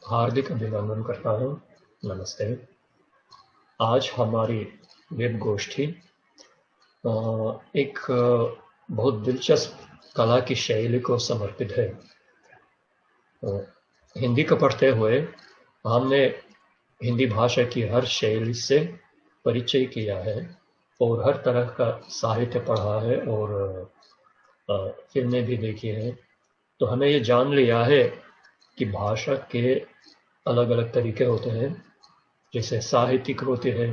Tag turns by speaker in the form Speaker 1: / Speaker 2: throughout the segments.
Speaker 1: हार्दिक अभिनंदन करता हूँ। नमस्ते। आज हमारी वेब गोष्ठी एक बहुत दिलचस्प कला की शैली को समर्पित है। हिंदी को पढ़ते हुए हमने हिंदी भाषा की हर शैली से परिचय किया है और हर तरह का साहित्य पढ़ा है और फिल्में भी देखी हैं। तो हमें ये जान लिया है कि भाषा के अलग-अलग तरीके होते हैं, जैसे साहित्यिक होते हैं,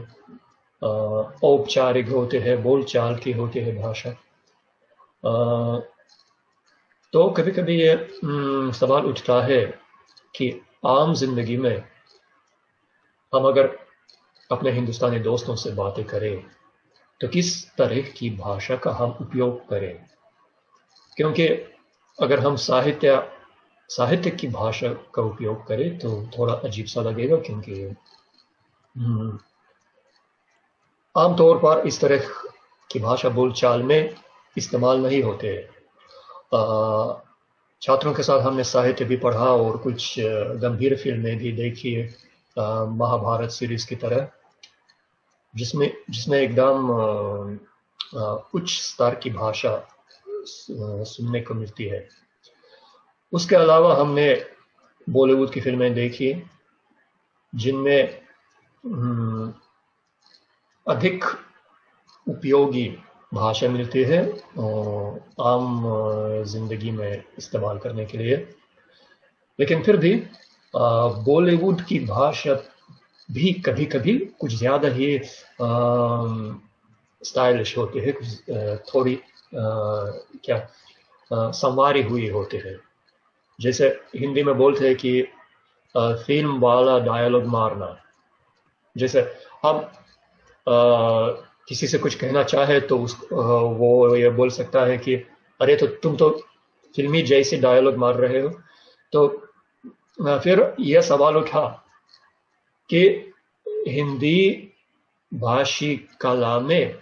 Speaker 1: औपचारिक होते हैं, बोलचाल की होती है भाषा। तो कभी-कभी ये सवाल उठता है कि आम जिंदगी में हम अगर अपने हिंदुस्तानी दोस्तों से बातें करें, तो किस तरह की भाषा का हम उपयोग करें? क्योंकि अगर हम साहित्य की भाषा का उपयोग करें तो थोड़ा अजीब सा लगेगा, क्योंकि हम्म, आमतौर पर इस तरह की भाषा बोलचाल में इस्तेमाल नहीं होते। छात्रों के साथ हमने साहित्य भी पढ़ा और कुछ गंभीर फिल्में भी देखी, महाभारत सीरीज की तरह, जिसमें जिसमें एकदम उच्च स्तर की भाषा सुनने को मिलती है। उसके अलावा हमने बॉलीवुड की फिल्में देखी, जिनमें अधिक उपयोगी भाषा मिलती है आम जिंदगी में इस्तेमाल करने के लिए। लेकिन फिर भी बॉलीवुड की भाषा भी कभी-कभी कुछ ज़्यादा ही स्टाइलिश होती है, कुछ थोड़ी क्या संवारी हुई होती है। जैसे हिंदी में बोलते हैं कि फिल्म वाला डायलॉग मारना। जैसे हम किसी से कुछ कहना चाहे तो वो ये बोल सकता है कि अरे, तो तुम तो फिल्मी जैसे डायलॉग मार रहे हो। तो फिर यह सवाल उठा कि हिंदी भाषी कला में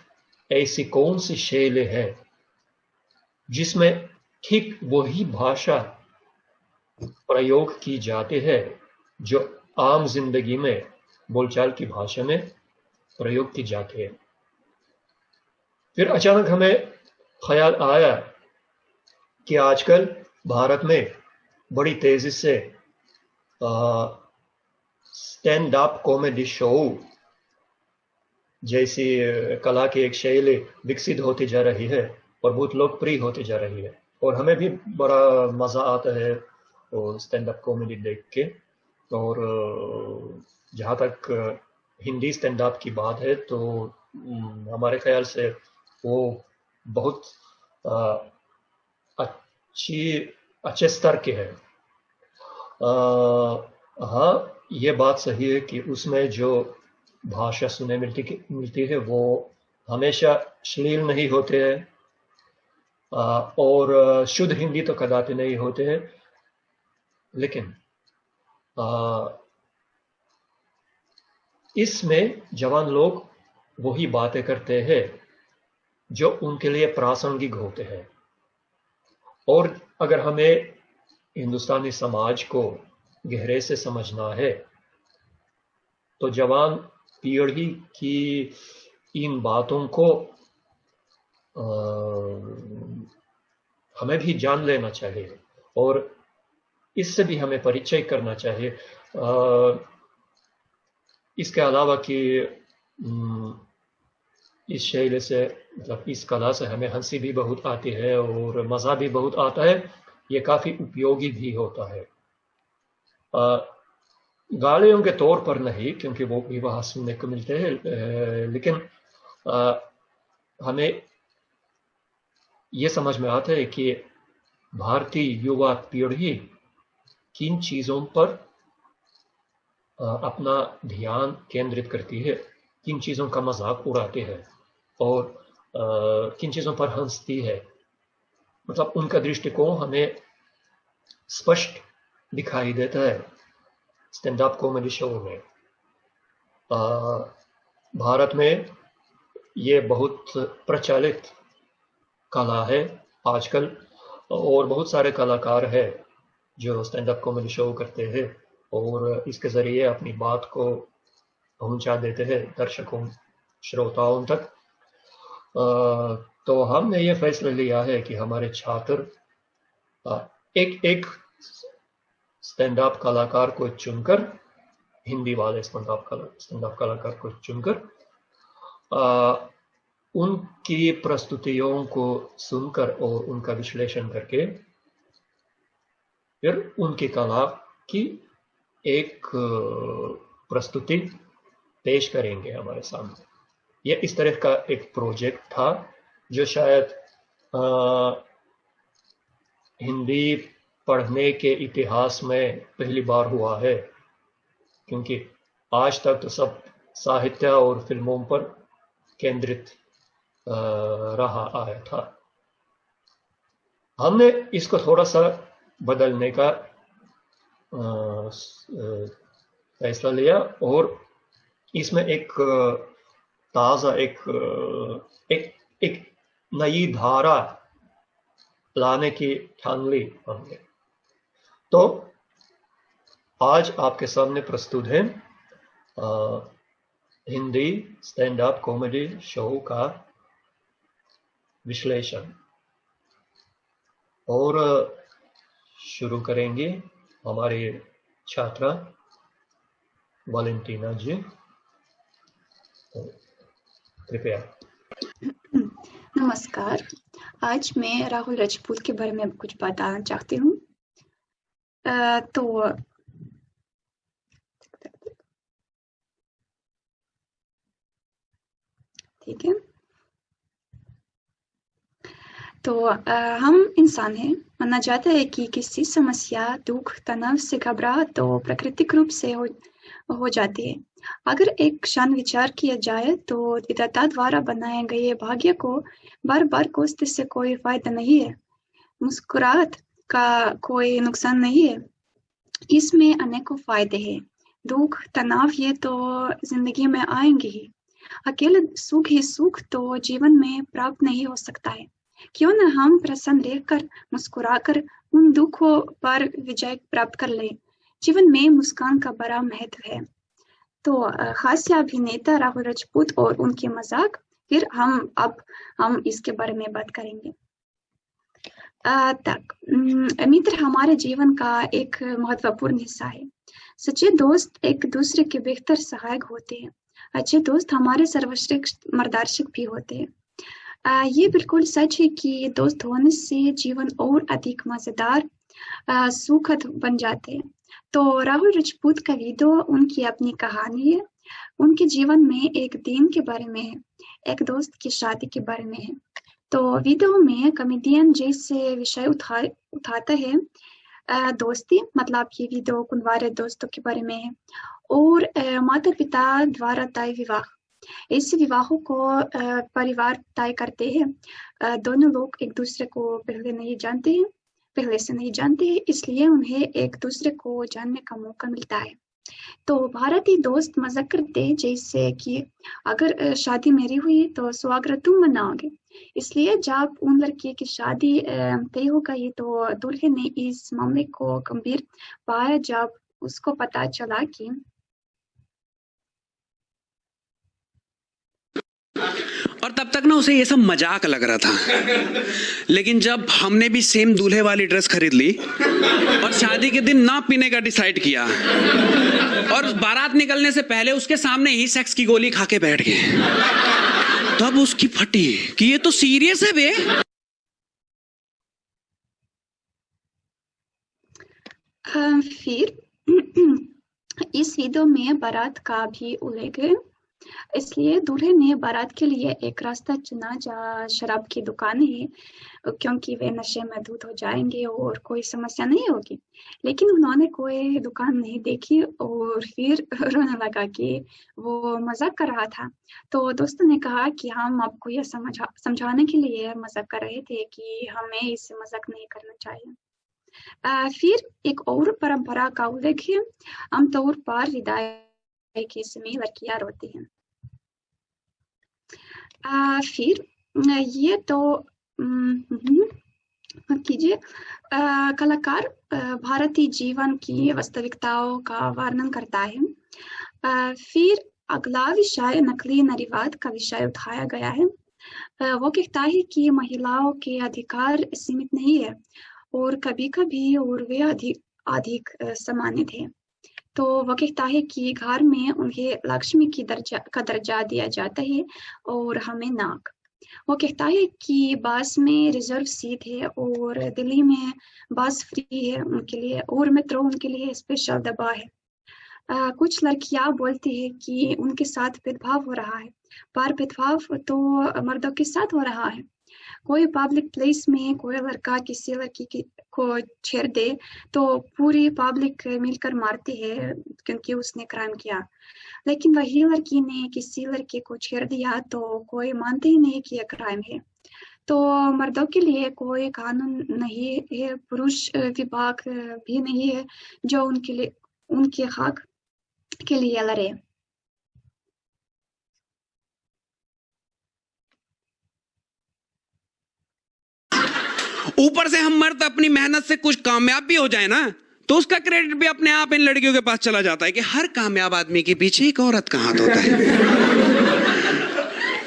Speaker 1: ऐसी कौन सी शैली है जिसमें ठीक वही भाषा प्रयोग की जाती है जो आम जिंदगी में बोलचाल की भाषा में प्रयोग की जाती है। फिर अचानक हमें ख्याल आया कि आजकल भारत में बड़ी तेजी से स्टैंड अप कॉमेडी शो जैसी कला की एक शैली विकसित होती जा रही है और बहुत लोकप्रिय होती जा रही है, और हमें भी बड़ा मज़ा आता है और स्टैंड अप कॉमेडी देख के। और जहाँ तक हिंदी स्टैंड अप की बात है, तो हमारे ख्याल से वो बहुत अ, अच्छी अच्छे स्तर के है। हाँ, ये बात सही है कि उसमें जो भाषा सुनने मिलती है वो हमेशा श्लील नहीं होते हैं, और शुद्ध हिंदी तो कदापि नहीं होते हैं। लेकिन इसमें जवान लोग वही बातें करते हैं जो उनके लिए प्रासंगिक होते हैं। और अगर हमें हिंदुस्तानी समाज को गहरे से समझना है, तो जवान पीढ़ी की इन बातों को हमें भी जान लेना चाहिए और इससे भी हमें परिचय करना चाहिए। इसके अलावा कि इस शैली से, मतलब इस कला से हमें हंसी भी बहुत आती है और मज़ा भी बहुत आता है। ये काफ़ी उपयोगी भी होता है। गालियों के तौर पर नहीं, क्योंकि वो भी वहाँ सुनने को मिलते हैं, लेकिन हमें ये समझ में आता है कि भारतीय युवा पीढ़ी किन चीज़ों पर अपना ध्यान केंद्रित करती है, किन चीज़ों का मजाक उड़ाती है और किन चीज़ों पर हंसती है। मतलब उनका दृष्टिकोण हमें स्पष्ट दिखाई देता है स्टैंड अप कॉमेडी शो में। भारत में ये बहुत प्रचलित कला है आजकल, और बहुत सारे कलाकार हैं जो स्टैंड अप कॉमेडी शो करते हैं। और इसके ज़रिए अपनी बात को पहुंचा देते हैं दर्शकों, श्रोताओं तक। तो हमने ये फैसला लिया है कि हमारे छात्र एक एक स्टैंड अप कलाकार को चुनकर, हिंदी वाले स्टैंड अप कलाकार को चुनकर उनकी प्रस्तुतियों को सुनकर और उनका विश्लेषण करके फिर उनकी कला की एक प्रस्तुति पेश करेंगे हमारे सामने। ये इस तरह का एक प्रोजेक्ट था जो शायद हिंदी पढ़ने के इतिहास में पहली बार हुआ है, क्योंकि आज तक तो सब साहित्य और फिल्मों पर केंद्रित रहा आया था। हमने इसको थोड़ा सा बदलने का फैसला लिया और इसमें एक ताज़ा एक नई धारा लाने की ठान ली हमने। तो आज आपके सामने प्रस्तुत है Hindi stand up comedy show का विश्लेषण, और शुरू करेंगे हमारी छात्रा वैलेंटीना जी। कृपया।
Speaker 2: नमस्कार, आज मैं राहुल राजपूत के बारे में कुछ बताना चाहती हूँ। तो ठीक है, तो हम इंसान हैं। माना जाता है कि किसी समस्या, दुख, तनाव से घबराहट तो प्राकृतिक रूप से हो जाती है। अगर एक क्षण विचार किया जाए तो विधाता द्वारा बनाए गए भाग्य को बार बार कोसने से कोई फायदा नहीं है। मुस्कुराहट का कोई नुकसान नहीं है, इसमें अनेकों फायदे हैं। दुख, तनाव ये तो जिंदगी में आएंगे ही। अकेले सुख ही सुख तो जीवन में प्राप्त नहीं हो सकता है। क्यों न हम प्रसन्न रहकर, मुस्कुराकर उन दुखों पर विजय प्राप्त कर ले। जीवन में मुस्कान का बड़ा महत्व है। तो हास्य अभिनेता राहुल राजपूत और उनके मजाक, फिर हम इसके बारे में बात करेंगे। मित्र हमारे जीवन का एक महत्वपूर्ण हिस्सा है। सच्चे दोस्त एक दूसरे के बेहतर सहायक होते हैं। अच्छे दोस्त हमारे सर्वश्रेष्ठ मार्गदर्शक भी होते हैं। ये बिल्कुल सच है कि दोस्त होने से जीवन और अधिक मजेदार, सुखद बन जाते हैं। तो राहुल राजपूत का वीडियो उनकी अपनी कहानी है। उनके जीवन में एक दिन के बारे में है, एक दोस्त की शादी के बारे में है। तो वीडियो में कॉमेडियन जैसे विषय उठाता है। दोस्ती, मतलब ये वीडियो कुंवारे दोस्तों के बारे में है, और माता पिता द्वारा तय विवाह। ऐसे विवाहों को परिवार तय करते हैं। दोनों लोग एक दूसरे को पहले से नहीं जानते हैं, इसलिए उन्हें एक दूसरे को जानने का मौका मिलता है। तो भारतीय दोस्त मजाक करते हैं जैसे कि अगर शादी मेरी हुई तो स्वागत तुम मनाओगे। इसलिए जब उन लड़की की शादी तय हो गई तो दूल्हे ने इस मामले को गंभीर पाया। जब उसको पता चला कि
Speaker 3: और तब तक ना उसे ये सब मजाक लग रहा था, लेकिन जब हमने भी सेम दूल्हे वाली ड्रेस खरीद ली और शादी के दिन ना पीने का डिसाइड किया और बारात निकलने से पहले उसके सामने ही सेक्स की गोली खा के बैठ गए, तब उसकी फटी कि ये तो सीरियस है बे।
Speaker 2: फिर इस वीडियो में बारात का भी उल्लेख है। इसलिए दूल्हे ने बारात के लिए एक रास्ता चुना जहाँ शराब की दुकान है, क्योंकि वे नशे में धुत हो जाएंगे और कोई समस्या नहीं होगी। लेकिन उन्होंने कोई दुकान नहीं देखी और फिर रोने लगा कि वो मजाक कर रहा था। तो दोस्तों ने कहा कि हम आपको यह समझाने के लिए मजाक कर रहे थे कि हमें इससे मजाक नहीं करना चाहिए। फिर एक और परंपरा का उल्लेख है। आमतौर पर विदाई के समय लड़कियां रोती हैं। फिर ये तो कीजिए। कलाकार भारतीय जीवन की वास्तविकताओं का वर्णन करता है। फिर अगला विषय नकली नारीवाद का विषय उठाया गया है। वो कहता है कि महिलाओं के अधिकार सीमित नहीं है और कभी-कभी और वे अधिक अधिक सम्मानित है। तो वो कहता है कि घर में उन्हें लक्ष्मी का दर्जा दिया जाता है और हमें नाक। वो कहता है कि बस में रिजर्व सीट है और दिल्ली में बस फ्री है उनके लिए, और मेट्रो उनके लिए स्पेशल डब्बा है। कुछ लड़कियां बोलती है कि उनके साथ भेदभाव हो रहा है, पर भेदभाव तो मर्दों के साथ हो रहा है। कोई पब्लिक प्लेस में कोई लड़का किसी लड़की को छेड़ दे तो पूरी पब्लिक मिलकर मारती है क्योंकि उसने क्राइम किया, लेकिन वही लड़की ने किसी लड़के को छेड़ दिया तो कोई मानते ही नहीं कि यह क्राइम है। तो मर्दों के लिए कोई कानून नहीं है, पुरुष विभाग भी नहीं है जो उनके हक के लिए लड़े।
Speaker 3: ऊपर से हम मर्द अपनी मेहनत से कुछ कामयाब भी हो जाए ना, तो उसका क्रेडिट भी अपने आप इन लड़कियों के पास चला जाता है कि हर कामयाब आदमी के पीछे एक औरत का हाथ होता है।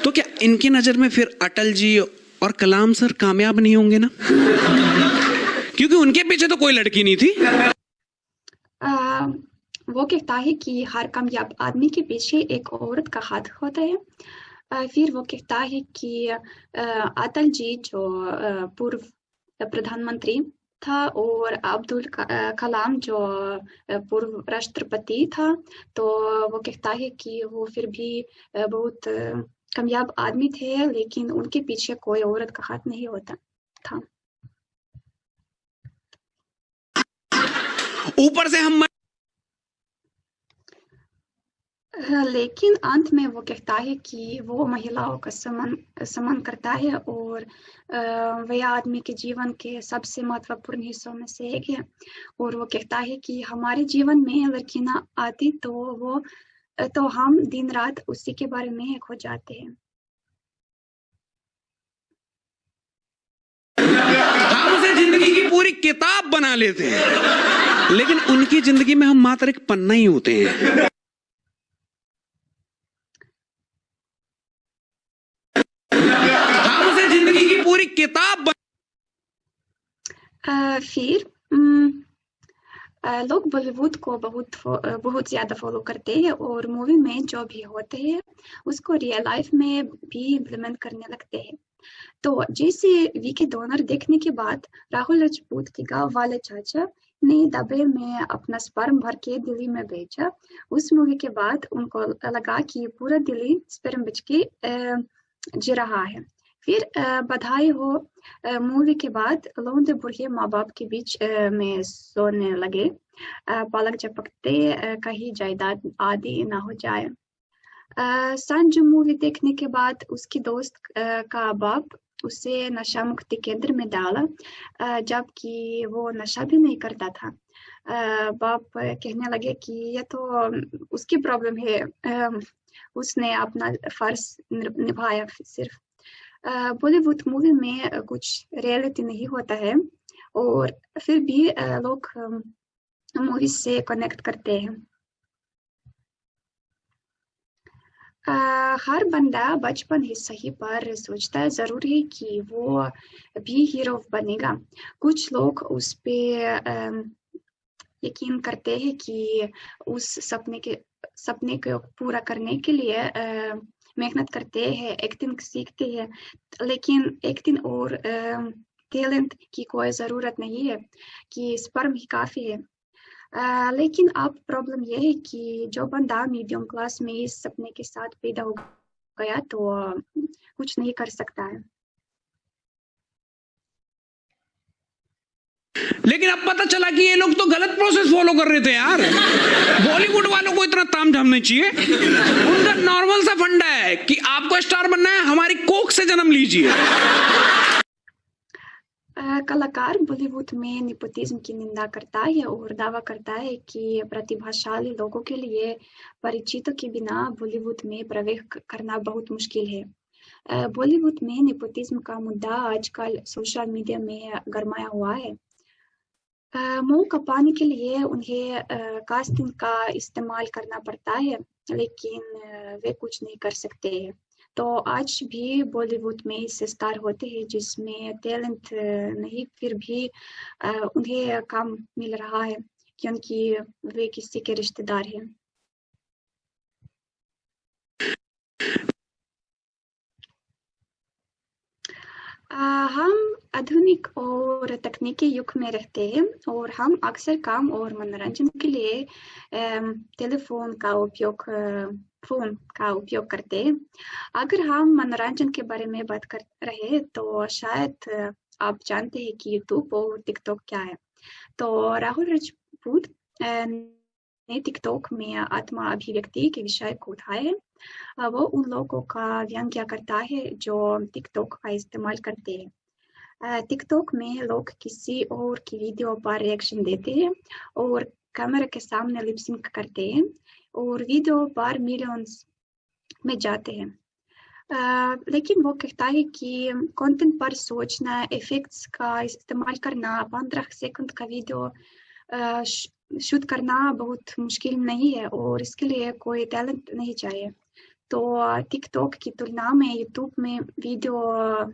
Speaker 3: तो क्या इनकी नजर में फिर अटल जी और कलाम सर कामयाब नहीं होंगे ना? क्योंकि उनके पीछे तो कोई लड़की नहीं थी।
Speaker 2: वो कहता है कि हर कामयाब आदमी के पीछे एक औरत का हाथ होता है। फिर वो कहता है कि अटल जी जो पूर्व प्रधानमंत्री था और अब्दुल कलाम जो पूर्व राष्ट्रपति था, तो वो कहता है कि वो फिर भी बहुत कामयाब आदमी थे, लेकिन उनके पीछे कोई औरत का हाथ नहीं होता था।
Speaker 3: ऊपर से हम
Speaker 2: लेकिन अंत में वो कहता है कि वो महिलाओं का सम्मान करता है और वह आदमी के जीवन के सबसे महत्वपूर्ण हिस्सों में से एक है। और वो कहता है कि हमारे जीवन में लड़की ना आती तो हम दिन रात उसी के बारे में खो जाते हैं।
Speaker 3: हम उसे जिंदगी की पूरी किताब बना लेते हैं, लेकिन उनकी जिंदगी में हम मात्र एक पन्ना ही होते हैं। हम उसे जिंदगी की पूरी किताब
Speaker 2: फिर लोग बॉलीवुड को बहुत ज्यादा फॉलो करते हैं और मूवी में जो भी होते हैं उसको रियल लाइफ में भी इम्प्लीमेंट करने लगते हैं। तो जैसे वीके डोनर देखने के बाद राहुल राजपूत के गांव वाले चाचा ने डब्बे में अपना स्पर्म भर के दिल्ली में भेजा। उस मूवी के बाद उनको लगा कि पूरा दिल्ली स्पर्म बेच के जी रहा है। फिर बधाई हो मूवी के बाद लौंडे बूढ़े माँ बाप के बीच में सोने लगे, पलक झपकते कहीं जायदाद आदि ना हो जाए। संजू मूवी देखने के बाद उसकी दोस्त का बाप उसे नशा मुक्ति केंद्र में डाला, जबकि वो नशा भी नहीं करता था। बाप कहने लगे कि ये तो उसकी प्रॉब्लम है, उसने अपना फर्ज निभाया सिर्फ। बॉलीवुड मूवी में कुछ रियलिटी नहीं होता है और फिर भी लोग मूवी से कनेक्ट करते हैं। हर बंदा बचपन ही सही पर सोचता है जरूर है कि वो भी हीरो बनेगा। कुछ लोग उस पे यकीन करते हैं कि उस सपने को पूरा करने के लिए मेहनत करते हैं, एक्टिंग सीखते हैं, लेकिन एक्टिंग और टैलेंट की कोई ज़रूरत नहीं है कि स्पर्म ही काफ़ी है। लेकिन अब प्रॉब्लम यह है कि जो बंदा मीडियम क्लास में इस सपने के साथ पैदा हो गया तो कुछ नहीं कर सकता है।
Speaker 3: लेकिन अब पता चला कि ये लोग तो गलत प्रोसेस फॉलो कर रहे थे यार। बॉलीवुड वालों को इतना तामझाम नहीं चाहिए। उनका नॉर्मल सा फंडा है कि आपको स्टार बनना है, हमारी कोख से जन्म लीजिए।
Speaker 2: कलाकार बॉलीवुड में नेपोटिज्म की निंदा करता है और दावा करता है कि प्रतिभाशाली लोगों के लिए परिचितों के बिना बॉलीवुड में प्रवेश करना बहुत मुश्किल है। बॉलीवुड में नेपोटिज्म का मुद्दा आजकल सोशल मीडिया में गरमाया हुआ है। मुंह कपाने के लिए उन्हें कास्टिंग का इस्तेमाल करना पड़ता है, लेकिन वे कुछ नहीं कर सकते हैं। तो आज भी बॉलीवुड में ऐसे स्टार होते हैं जिसमें टैलेंट नहीं, फिर भी उन्हें काम मिल रहा है क्योंकि वे किसी के रिश्तेदार हैं। हम आधुनिक और तकनीकी युग में रहते हैं और हम अक्सर काम और मनोरंजन के लिए टेलीफोन का उपयोग फोन का उपयोग करते हैं। अगर हम मनोरंजन के बारे में बात कर रहे हैं तो शायद आप जानते हैं कि यूट्यूब और टिकटॉक क्या है। तो राहुल राजपूत ने टिकटॉक में आत्मा अभिव्यक्ति के विषय को उठाया है। वो उन लोगों का व्यंग्य करता है जो टिकटॉक का इस्तेमाल करते हैं। टिकटॉक में लोग किसी और की वीडियो पर रिएक्शन देते हैं और कैमरा के सामने लिप सिंक करते हैं और वीडियो पर मिलियंस में जाते हैं। लेकिन वो कहता है कि कंटेंट पर सोचना, इफेक्ट्स का इस्तेमाल करना, 15 सेकंड का वीडियो शूट करना बहुत मुश्किल नहीं है और इसके लिए कोई टैलेंट नहीं चाहिए। तो टिकटॉक की तुलना में यूट्यूब में वीडियो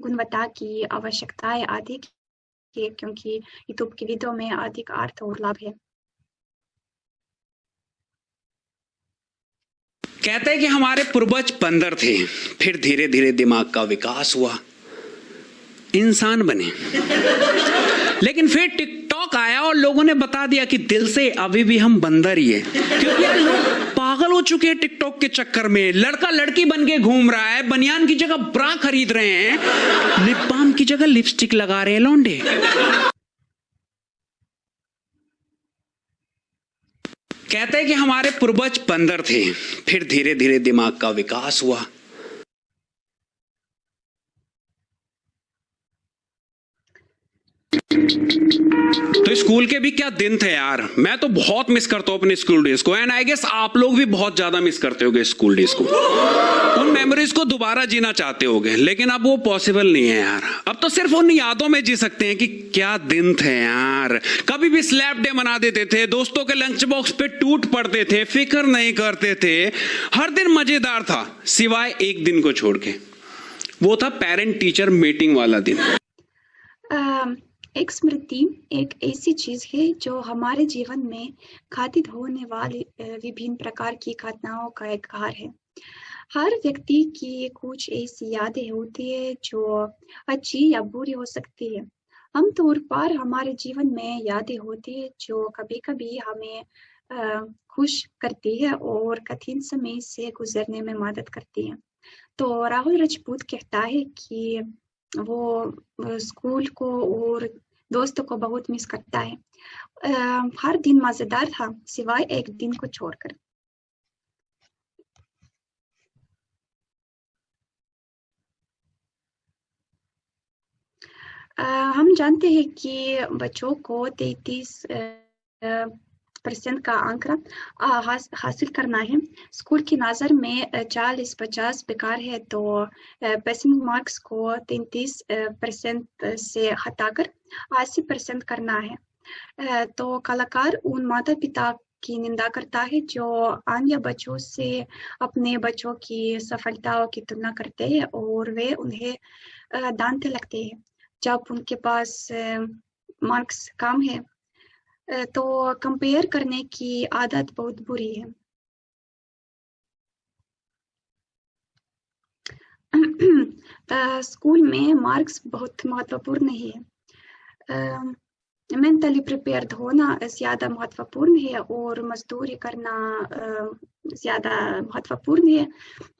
Speaker 2: गुणवत्ता की आवश्यकताएं अधिक है क्योंकि यूट्यूब की वीडियो में अधिक अर्थ और लाभ है।
Speaker 3: कहते हैं कि हमारे पूर्वज बंदर थे, फिर धीरे धीरे दिमाग का विकास हुआ, इंसान बने। लेकिन फिर टिकटॉक आया और लोगों ने बता दिया कि दिल से अभी भी हम बंदर ही हैं, क्योंकि यार लोग पागल हो चुके हैं टिकटॉक के चक्कर में। लड़का लड़की बन के घूम रहा है, बनियान की जगह ब्रा खरीद रहे हैं, लिप बाम की जगह लिपस्टिक लगा रहे हैं लौंडे। कहते हैं कि हमारे पूर्वज बंदर थे, फिर धीरे धीरे दिमाग का विकास हुआ। तो स्कूल के भी क्या दिन थे यार। मैं तो बहुत मिस करता हूं अपने स्कूल डेज को, एंड आई गेस आप लोग भी बहुत ज्यादा मिस करते होगे स्कूल डेज को। उन मेमोरीज को दोबारा जीना चाहते होगे, लेकिन अब वो पॉसिबल नहीं है यार। अब तो सिर्फ उन यादों में जी सकते हैं कि क्या दिन थे यार। कभी भी स्लैप डे मना देते थे, दोस्तों के लंच बॉक्स पे टूट पड़ते थे, फिक्र नहीं करते थे। हर दिन मजेदार था सिवाय एक दिन को छोड़ के, वो था पेरेंट टीचर मीटिंग वाला दिन।
Speaker 2: एक स्मृति एक ऐसी चीज है जो हमारे जीवन में घटित होने वाली विभिन्न प्रकार की घटनाओं का एक घर है। हर व्यक्ति की कुछ ऐसी यादें होती है जो अच्छी या बुरी हो सकती है। आमतौर पर हमारे जीवन में यादें होती है जो कभी कभी हमें खुश करती है और कठिन समय से गुजरने में मदद करती है। तो राहुल राजपूत कहता है कि वो स्कूल को और दोस्तों को बहुत मिस करता है। हर दिन मजेदार था सिवाय एक दिन को छोड़कर। हम जानते हैं कि बच्चों को 33% का आंकड़ा हासिल करना है। स्कूल की नज़र में 40-50 बेकार है, तो पासिंग मार्क्स को 33% से हटाकर 80% करना है। तो कलाकार उन माता पिता की निंदा करता है जो अन्य बच्चों से अपने बच्चों की सफलताओं की तुलना करते हैं और वे उन्हें डांटने लगते हैं जब उनके पास मार्क्स कम है। तो कंपेयर करने की आदत बहुत बुरी है। स्कूल में मार्क्स बहुत महत्वपूर्ण है। मेंटली प्रिपेयर्ड होना ज़्यादा महत्वपूर्ण है और मजदूरी करना ज़्यादा महत्वपूर्ण है,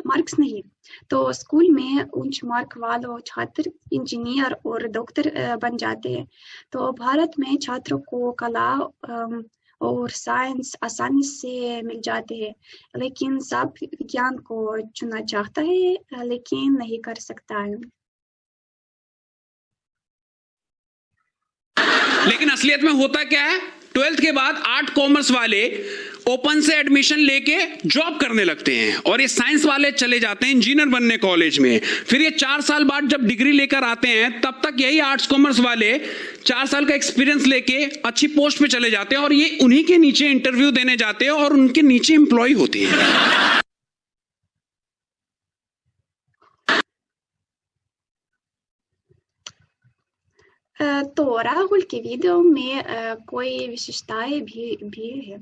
Speaker 2: मार्क्स नहीं। तो स्कूल में उच्च मार्क वालों छात्र इंजीनियर और डॉक्टर बन जाते हैं। तो भारत में छात्रों को कला और साइंस आसानी से मिल जाते हैं, लेकिन सब विज्ञान को चुनना चाहता है लेकिन नहीं कर सकता है।
Speaker 3: लेकिन असलियत में होता क्या है, 12th के बाद 8 कॉमर्स वाले ओपन से एडमिशन लेके जॉब करने लगते हैं, और ये साइंस वाले चले जाते हैं इंजीनियर बनने कॉलेज में। फिर ये 4 साल बाद जब डिग्री लेकर आते हैं, तब तक यही आर्ट्स कॉमर्स वाले 4 साल का एक्सपीरियंस लेके अच्छी पोस्ट पे चले जाते हैं, और ये उन्हीं के नीचे इंटरव्यू देने जाते हैं और उनके नीचे एम्प्लॉय होते हैं।
Speaker 2: तो राहुल के वीडियो में कोई विशेषताएं भी है।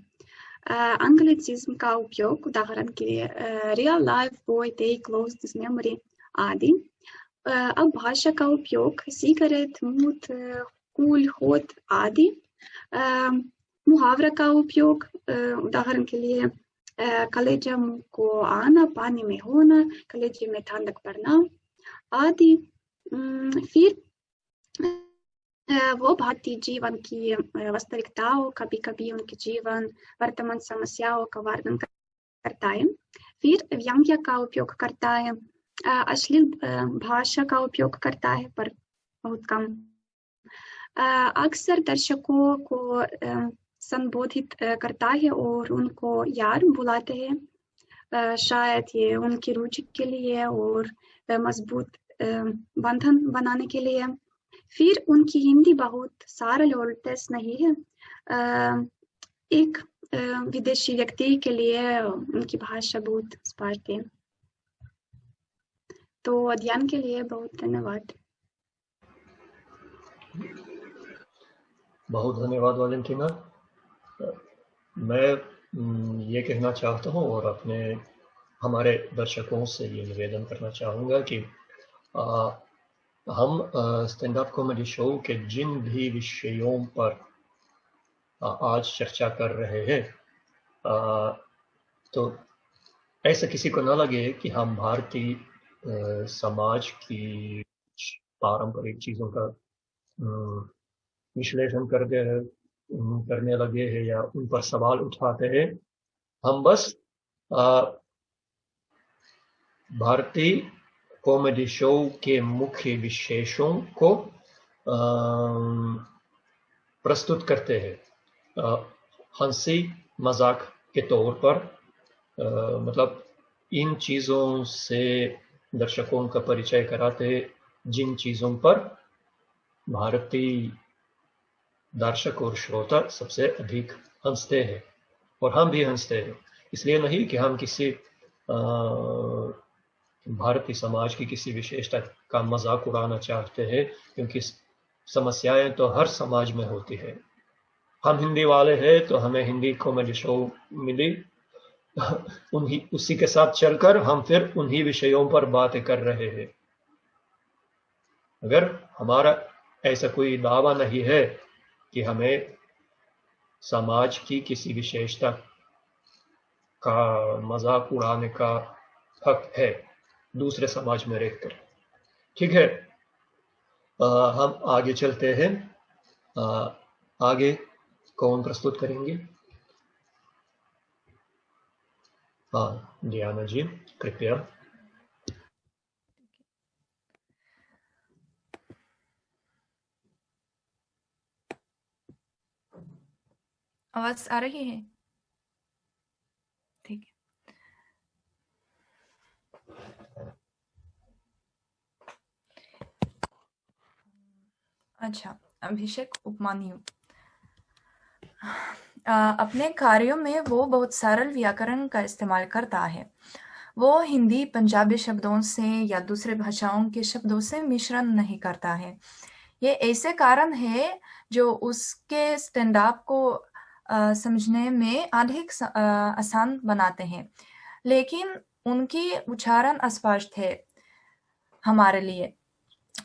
Speaker 2: एंग्लिसिज्म का उपयोग, उदाहरण के लिए real life boy take close this memory आदि। अब भाषा का उपयोग सिगरेट मूत कूल होत आदि। मुहावरा का उपयोग, उदाहरण के लिए कलेजा मुंह को आना, पानी में होना, कलेजे में ठंडक पड़ना आदि। फिर वो भारतीय जीवन की वास्तविकताओं, कभी कभी उनके जीवन वर्तमान समस्याओं का वर्णन करता है। फिर व्यंग्य का उपयोग करता है, अश्लील भाषा का उपयोग करता है पर बहुत कम। अक्सर दर्शकों को संबोधित करता है और उनको यार बुलाते हैं, शायद ये उनकी रुचि के लिए और मजबूत बंधन बनाने के लिए। फिर उनकी हिंदी बहुत सरल और तेज नहीं है। एक विदेशी व्यक्ति के लिए उनकी भाषा बहुत स्पष्ट है। तो अध्ययन के लिए बहुत धन्यवाद।
Speaker 1: बहुत धन्यवाद वैलेंटीना। मैं ये कहना चाहता हूँ और हमारे दर्शकों से ये निवेदन करना चाहूँगा कि हम स्टैंड अप कॉमेडी शो के जिन भी विषयों पर आज चर्चा कर रहे हैं, तो ऐसा किसी को न लगे कि हम भारतीय समाज की पारंपरिक चीज़ों का विश्लेषण करने लगे हैं या उन पर सवाल उठाते हैं। हम बस भारतीय कॉमेडी शो के मुख्य विशेषों को प्रस्तुत करते हैं हंसी मजाक के तौर पर। मतलब इन चीज़ों से दर्शकों का परिचय कराते हैं जिन चीज़ों पर भारतीय दर्शक और श्रोता सबसे अधिक हंसते हैं, और हम भी हंसते हैं। इसलिए नहीं कि हम किसी भारतीय समाज की किसी विशेषता का मजाक उड़ाना चाहते हैं, क्योंकि समस्याएं तो हर समाज में होती है। हम हिंदी वाले हैं तो हमें हिंदी कॉमेडी शो मिली, उसी के साथ चलकर हम फिर उन्हीं विषयों पर बातें कर रहे हैं। अगर हमारा ऐसा कोई दावा नहीं है कि हमें समाज की किसी विशेषता का मजाक उड़ाने का हक है दूसरे समाज में रहकर, ठीक है। हम आगे चलते हैं। आगे कौन प्रस्तुत करेंगे? हाँ, डियाना जी कृपया।
Speaker 4: आवाज आ रही है? ठीक है। अच्छा, अभिषेक उपमन्यु। अपने कार्यों में वो बहुत सरल व्याकरण का इस्तेमाल करता है। वो हिंदी पंजाबी शब्दों से या दूसरे भाषाओं के शब्दों से मिश्रण नहीं करता है। ये ऐसे कारण है जो उसके स्टैंड अप को समझने में अधिक आसान बनाते हैं, लेकिन उनकी उच्चारण अस्पष्ट है हमारे लिए,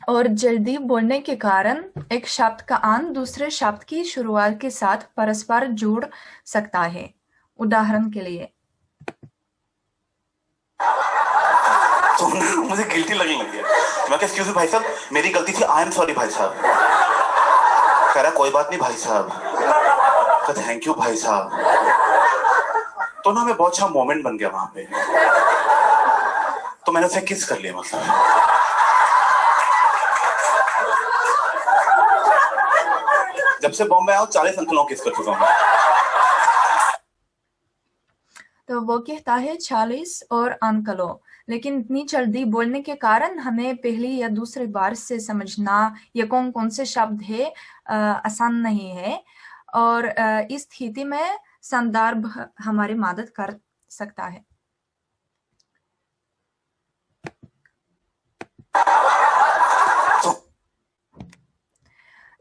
Speaker 4: और जल्दी बोलने के कारण एक शब्द का अंत दूसरे शब्द की शुरुआत के साथ परस्पर जुड़ सकता है। उदाहरण के लिए,
Speaker 5: तो मुझे गिल्टी लगने लगी है। मैं क्या, एक्सक्यूज मी भाई साहब, मेरी गलती थी, आई एम सॉरी भाई साहब। कह रहा कोई बात नहीं भाई साहब। थैंक यू भाई साहब। तो ना मैं बहुत अच्छा मोमेंट बन गया वहां पे, तो मैंने उसे किस कर लिया। मतलब जब जब से बॉम्बे आया हूँ 40 अंकलों किस कर चुका हूँ।
Speaker 4: तो वो कहता है 40 और अंकलों, लेकिन इतनी जल्दी बोलने के कारण हमें पहली या दूसरी बार से समझना ये कौन कौन से शब्द है आसान नहीं है। और इस स्थिति में संदर्भ हमारी मदद कर सकता है।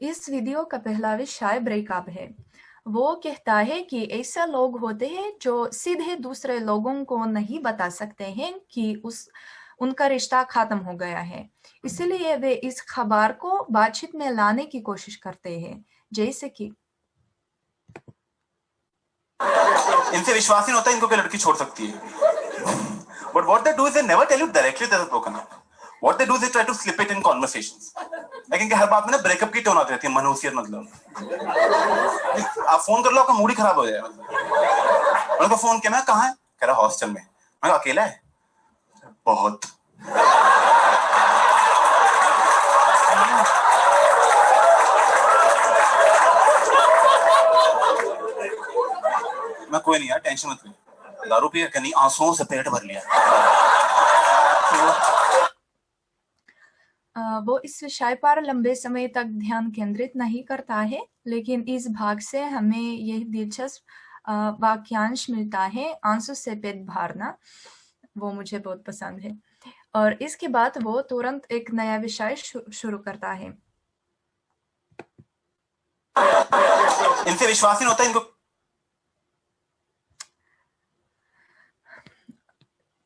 Speaker 4: इस वीडियो का पहला विषय ब्रेकअप है। वो कहता है कि ऐसे लोग होते हैं जो सीधे दूसरे लोगों को नहीं बता सकते हैं कि उनका रिश्ता खत्म हो गया है, इसलिए वे इस खबर को बातचीत में लाने की कोशिश करते हैं, जैसे कि
Speaker 5: इनसे विश्वास ही नहीं होता इनको कोई लड़की छोड़ सकती है। But what they do is they never tell you directly that is broken up. What they do is they try to slip it in conversations. लेकिन हर बात में ना ब्रेकअप की टोन आती रहती है, मनहूसियत मतलब। आप फोन कर लो आपका मूड ही खराब हो जाएगा। उनको फोन किया, मैं कहाँ है, कह रहा हॉस्टल में। मैं अकेला है, बहुत। मैं कोई नहीं यार, टेंशन मत ले, दारू पी के नहीं, आंसुओं से पेट भर लिया।
Speaker 4: वो इस विषय पर लंबे समय तक ध्यान केंद्रित नहीं करता है, लेकिन इस भाग से हमें यह दिलचस्प वाक्यांश मिलता है, आंसू से पेट भरना। वो मुझे बहुत पसंद है। और इसके बाद वो तुरंत एक नया विषय शुरू करता है।
Speaker 5: इनसे विश्वास ही नहीं होता इनको।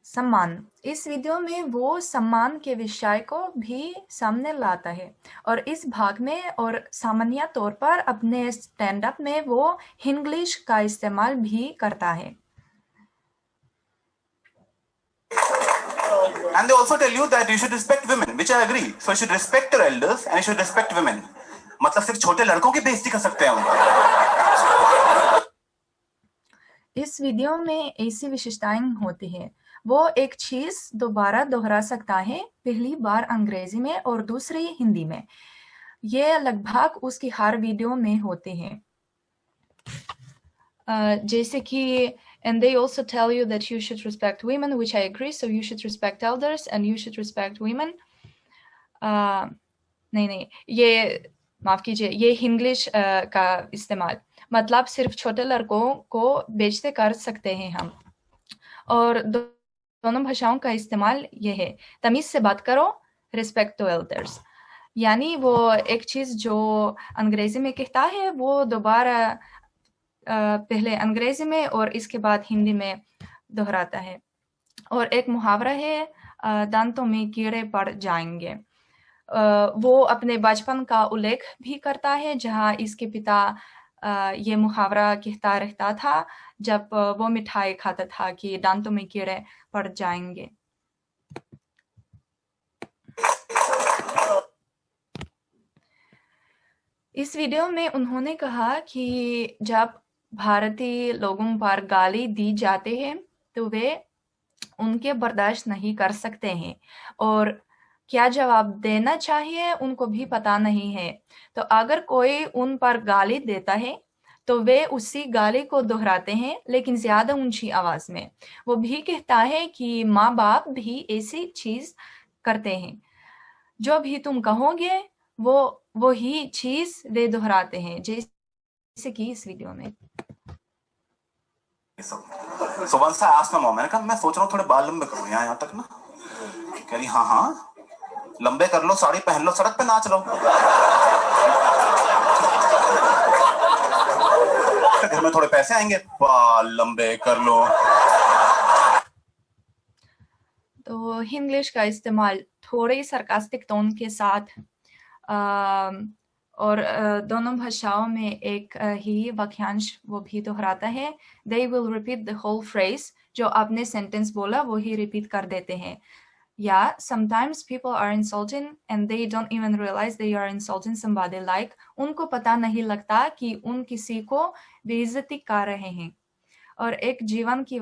Speaker 4: सम्मान। इस वीडियो में वो सम्मान के विषय को भी सामने लाता है, और इस भाग में और सामान्य तौर पर अपने स्टैंड अप में वो हिंग्लिश का इस्तेमाल भी करता है।
Speaker 5: And they also tell you that you should respect women, which I agree. So you should respect your elders and you should respect women. मतलब सिर्फ छोटे लड़कों की बेइज्जती कर सकते हैं हम।
Speaker 4: इस वीडियो में ऐसी विशेषताएं होती है। वो एक चीज दोबारा दोहरा सकता है, पहली बार अंग्रेजी में और दूसरी हिंदी में। ये लगभग उसकी हर वीडियो में होते हैं। जैसे कि and they also tell you that you should respect women, which I agree, so you should respect elders and you should respect women. नहीं, ये माफ कीजिए, ये हिंग्लिश का इस्तेमाल, मतलब सिर्फ छोटे लड़कों को बेइज्जती कर सकते हैं हम। और दोनों भाषाओं का इस्तेमाल ये है, तमीज से बात करो, रिस्पेक्ट टू एल्डर्स। यानी वो एक चीज जो अंग्रेजी में कहता है वो दोबारा पहले अंग्रेजी में और इसके बाद हिंदी में दोहराता है। और एक मुहावरा है, दांतों में कीड़े पड़ जाएंगे। वो अपने बचपन का उल्लेख भी करता है, जहाँ इसके पिता ये मुहावरा कहता रहता था जब वो मिठाई खाता था कि दांतों में कीड़े पड़ जाएंगे। इस वीडियो में उन्होंने कहा कि जब भारतीय लोगों पर गाली दी जाते हैं तो वे उनके बर्दाश्त नहीं कर सकते हैं, और क्या जवाब देना चाहिए उनको भी पता नहीं है। तो अगर कोई उन पर गाली देता है तो वे उसी गाली को दोहराते हैं, लेकिन ज्यादा ऊंची आवाज में। वो भी कहता है कि माँ बाप भी ऐसी चीज करते हैं, जो भी तुम कहोगे वो ही चीज वे दोहराते हैं, जैसे कि इस वीडियो में।
Speaker 5: So once I asked my mom, मैंने कहा मैं सोच रहा हूँ थोड़े बाल लंबे करूँ यहाँ तक ना। कह रही हाँ लंबे कर लो, साड़ी पहन लो, सड़क पे नाच लो। घर में थोड़े पैसे आएंगे, बाल लंबे कर लो।
Speaker 4: तो हिंग्लिश का इस्तेमाल थोड़े सरकास्टिक टोन के साथ और दोनों भाषाओं में एक ही वाक्यांश वो भी दोहराता है। They will repeat the whole phrase, जो आपने सेंटेंस बोला वो ही रिपीट कर देते हैं। या sometimes people are insulting and they don't even realize they are insulting somebody, like उनको पता नहीं लगता कि उन किसी को बेइज्जती कर रहे हैं। और एक जीवन की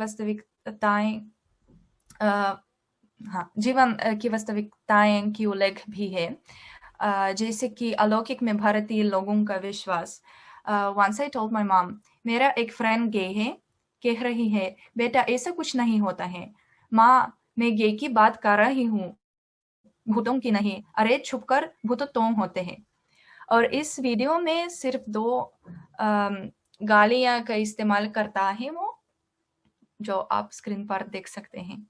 Speaker 4: वास्तविकताएं की उल्लेख भी है। जैसे कि अलौकिक में भारतीय लोगों का विश्वास। Once I told my mom, मेरा एक फ्रेंड गे है, कह रही है बेटा ऐसा कुछ नहीं होता है। माँ, मैं गे की बात कर रही हूँ, भूतों की नहीं। अरे छुप कर, भूत तो होते हैं। और इस वीडियो में सिर्फ 2 गालियां का इस्तेमाल करता है वो, जो आप स्क्रीन पर देख सकते हैं।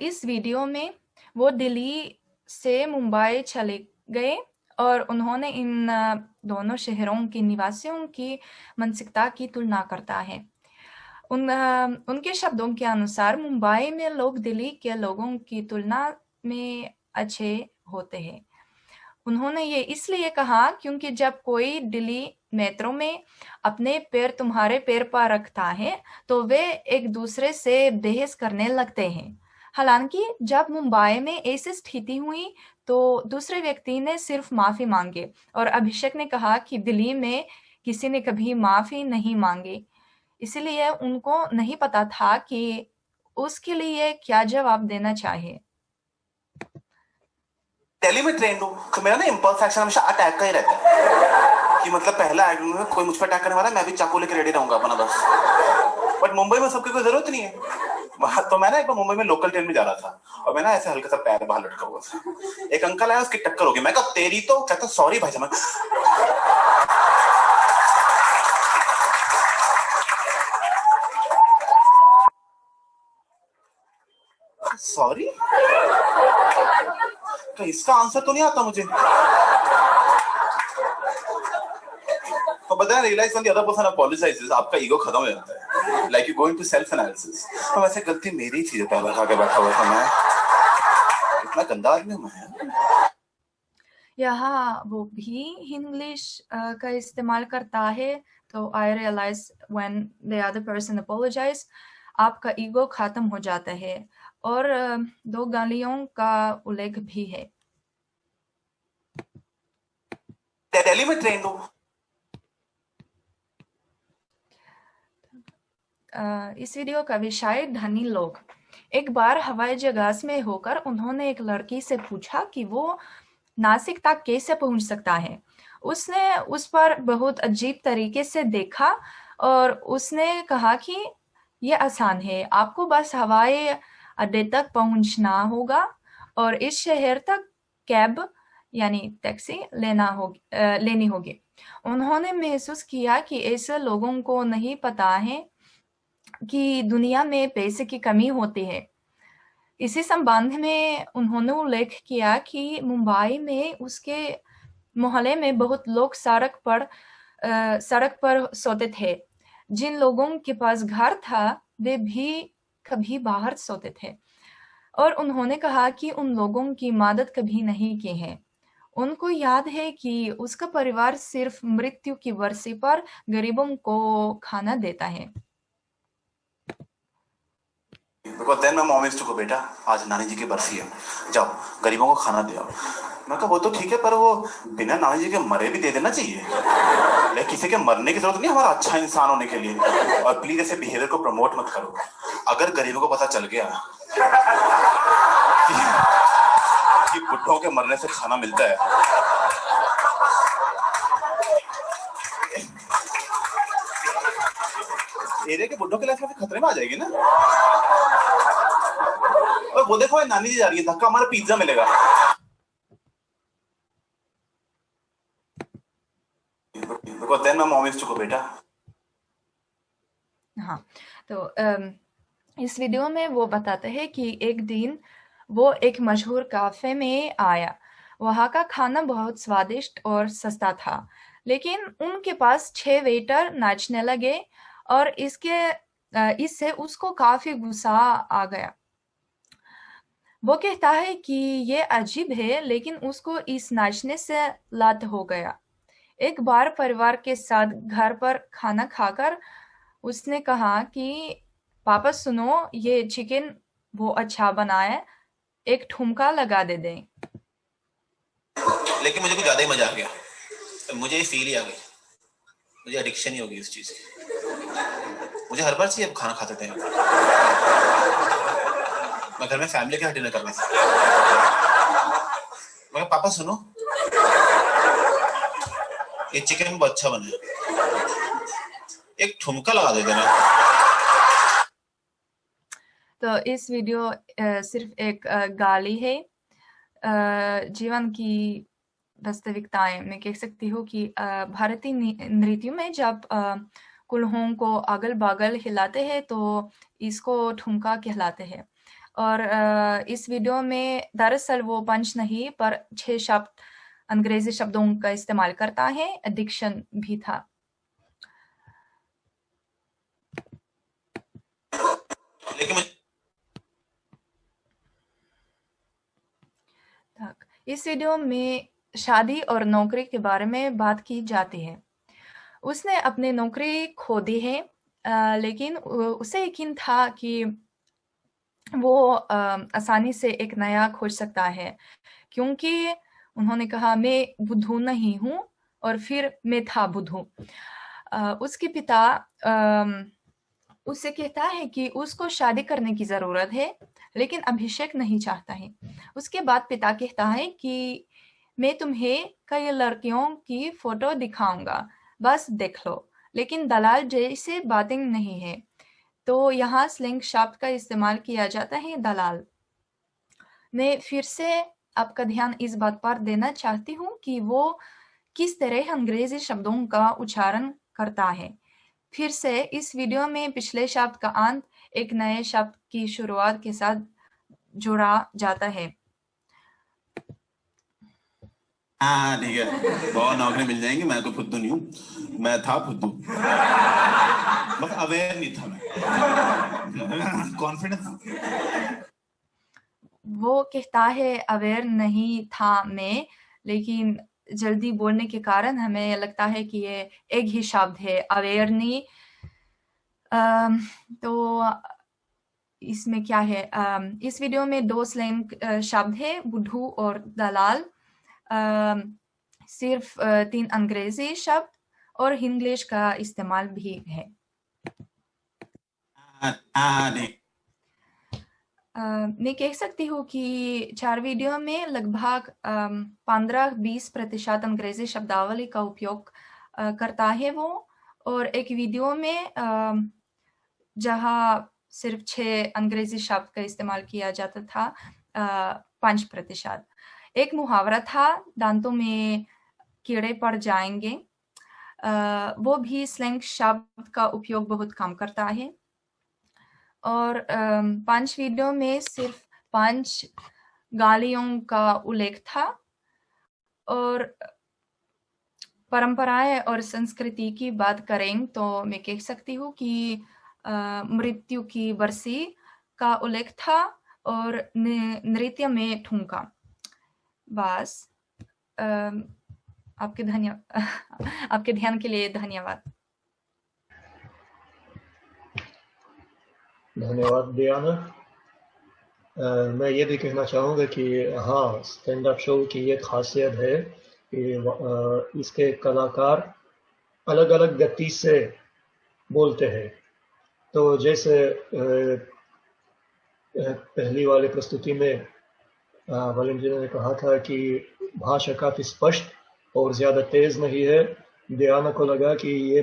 Speaker 4: इस वीडियो में वो दिल्ली से मुंबई चले गए और उन्होंने इन दोनों शहरों के निवासियों की मानसिकता की तुलना करता है। उनके शब्दों के अनुसार मुंबई में लोग दिल्ली के लोगों की तुलना में अच्छे होते हैं। उन्होंने ये इसलिए कहा क्योंकि जब कोई दिल्ली मेट्रो में अपने पैर तुम्हारे पैर पर रखता है तो वे एक दूसरे से बहस करने लगते हैं। हालांकि जब मुंबई में ऐसी स्थिति हुई तो दूसरे व्यक्ति ने सिर्फ माफी मांगी और अभिषेक ने कहा कि दिल्ली में किसी ने कभी माफी नहीं मांगी, इसलिए उनको नहीं पता था कि उसके लिए क्या जवाब देना चाहिए।
Speaker 5: दिल्ली में ट्रेंड हूँ तो मेरा ना इम्पल्स एक्शन हमेशा अटैक का ही रहता है कि मतलब पहला एक्ट में कोई मुझ पर अटैक करने वाला है, मैं भी चाकू लेकर रेडी रहूंगा अपना बस। बट मुंबई में सबकी कोई जरूरत नहीं है। तो मैं ना एक बार मुंबई में लोकल ट्रेन में जा रहा था और मैं ना ऐसे हल्का सा पैर बाहर लटका हुआ था। एक अंकल आया, उसकी टक्कर हो गई। मैं कहा तेरी तो, कहता सॉरी भाई साहब। सॉरी, तो इसका आंसर तो नहीं आता मुझे। तो बताया realise when the other person apologises, आपका ईगो खत्म हो जाता है, like you going to self analysis. तो वैसे गलती मेरी थी, पैर खा के बैठा हुआ था मैं। इतना गंदा आदमी हूं मैं।
Speaker 4: यहाँ वो भी इंग्लिश का इस्तेमाल करता है, तो I realise when the other person apologise, आपका ईगो खत्म हो जाता है। और 2 गालियों का उल्लेख भी है।
Speaker 5: दिल्ली में ट्रेंड हूं।
Speaker 4: इस वीडियो का विषय धनी लोग। एक बार हवाई जहाज में होकर उन्होंने एक लड़की से पूछा कि वो नासिक तक कैसे पहुंच सकता है। उसने उस पर बहुत अजीब तरीके से देखा और उसने कहा कि ये आसान है, आपको बस हवाई अड्डे तक पहुंचना होगा और इस शहर तक कैब यानी टैक्सी लेनी होगी। उन्होंने महसूस किया कि ऐसे लोगों को नहीं पता है कि दुनिया में पैसे की कमी होती है। इसी संबंध में उन्होंने उल्लेख किया कि मुंबई में उसके मोहल्ले में बहुत लोग सड़क पर सोते थे। जिन लोगों के पास घर था वे भी कभी बाहर सोते थे और उन्होंने कहा कि उन लोगों की मदद कभी नहीं की है। उनको याद है कि उसका परिवार सिर्फ मृत्यु की बरसी पर गरीबों को खाना देता है।
Speaker 5: Because then my mom used to go, बेटा आज नानी जी की बरसी है, जाओ गरीबों को खाना दे आओ। मैं कहा वो तो ठीक है, पर वो बिना नानी जी के मरे भी दे देना चाहिए। लेकिन किसी के मरने की जरूरत नहीं हमारा अच्छा इंसान होने के लिए। और प्लीज ऐसे बिहेवियर को प्रमोट मत करो। अगर गरीबों को पता चल गया कि बुढ़ों के मरने से खाना मिलता है, एरिया के बुढ़ों की लाइफ में खतरे में आ जाएगी ना। और वो देखो नानी जी जा रही है, धक्का हमारा पिज्जा मिलेगा। Because then my mom used to go, बेटा।
Speaker 4: हाँ, तो इस वीडियो में वो बताते हैं कि एक दिन वो एक मशहूर कैफे में आया। वहाँ का खाना बहुत स्वादिष्ट और सस्ता था, लेकिन उनके पास 6 वेटर नाचने लगे और इससे उसको काफी गुस्सा आ गया। वो कहता है कि ये अजीब है, लेकिन उसको इस नाचने से लत हो गया। एक बार परिवार के साथ घर पर खाना खाकर उसने कहा कि पापा सुनो, ये चिकन वो अच्छा बना है, एक ठुमका लगा दे दें।
Speaker 5: लेकिन मुझे कुछ ज्यादा ही मजा आ गया, मुझे फील ही आ गई, मुझे एडिक्शन ही होगी इस चीज की। मुझे हर बार चाहिए खाना खाते थे। मैं घर में फैमिली के साथ डिनर करना था। मैं पापा सुनो, ये चिकन बहुत अच्छा बना है, एक ठुमका लगा दे देना।
Speaker 4: तो इस वीडियो सिर्फ एक गाली है। जीवन की वास्तविकताएं मैं कह सकती हूँ कि भारतीय नृत्यों में जब कुल्हों को अगल बगल हिलाते हैं तो इसको ठुमका कहलाते हैं। और इस वीडियो में दरअसल वो पंच नहीं पर 6 शब्द अंग्रेजी शब्दों का इस्तेमाल करता है। एडिक्शन भी था।
Speaker 5: लेकिन
Speaker 4: इस वीडियो में शादी और नौकरी के बारे में बात की जाती है। उसने अपनी नौकरी खो दी है, लेकिन उसे यकीन था कि वो आसानी से एक नया खोज सकता है, क्योंकि उन्होंने कहा मैं बुद्धू नहीं हूँ, और फिर मैं था बुद्धू। उसके पिता उससे कहता है कि उसको शादी करने की जरूरत है, लेकिन अभिषेक नहीं चाहता है। उसके बाद पिता कहता है कि मैं तुम्हें कई लड़कियों की फोटो दिखाऊंगा, बस देख लो। लेकिन दलाल जैसे बातें नहीं है, तो यहाँ स्लैंग शब्द का इस्तेमाल किया जाता है, दलाल। मैं फिर से आपका ध्यान इस बात पर देना चाहती हूँ कि वो किस तरह अंग्रेजी शब्दों का उच्चारण करता है। फिर से इस वीडियो में पिछले शब्द का अंत एक नए शब्द की शुरुआत के साथ जोड़ा जाता है।
Speaker 5: हाँ ठीक है, बहुत नौकरी मिल जाएंगी, मैं तो फुद्दू नहीं हूँ, मैं था फुद्दू, बस अवेयर नहीं था मैं, कॉन्फिडेंस।
Speaker 4: वो कहता है अवेयर नहीं था मैं, लेकिन जल्दी बोलने के कारण हमें लगता है कि ये एक ही शब्द है, अवेयर नहीं। तो इसमें क्या है, इस वीडियो में 2 स्लैंग शब्द है, बुद्धू और दलाल। सिर्फ 3 अंग्रेजी शब्द और हिंग्लिश का इस्तेमाल भी है। मैं कह सकती हूँ कि 4 वीडियो में लगभग 15-20% अंग्रेजी शब्दावली का उपयोग करता है वो, और एक वीडियो में जहाँ सिर्फ 6 अंग्रेजी शब्द का इस्तेमाल किया जाता था, 5%। एक मुहावरा था, दांतों में कीड़े पड़ जाएंगे, वो भी स्लैंग शब्द का उपयोग बहुत कम करता है। और 5 वीडियो में सिर्फ 5 गालियों का उल्लेख था। और परंपराएं और संस्कृति की बात करें तो मैं कह सकती हूँ कि मृत्यु की बरसी का उल्लेख था, और नृत्य में ठुमका। बस आपके ध्यान के लिए धन्यवाद।
Speaker 1: धन्यवाद डियाना। मैं ये भी कहना चाहूँगा कि हाँ, स्टैंड अप शो की ये खासियत है कि इसके कलाकार अलग अलग गति से बोलते हैं। तो जैसे पहली वाली प्रस्तुति में वलिंजना ने कहा था कि भाषा काफी स्पष्ट और ज्यादा तेज नहीं है। डियाना को लगा कि ये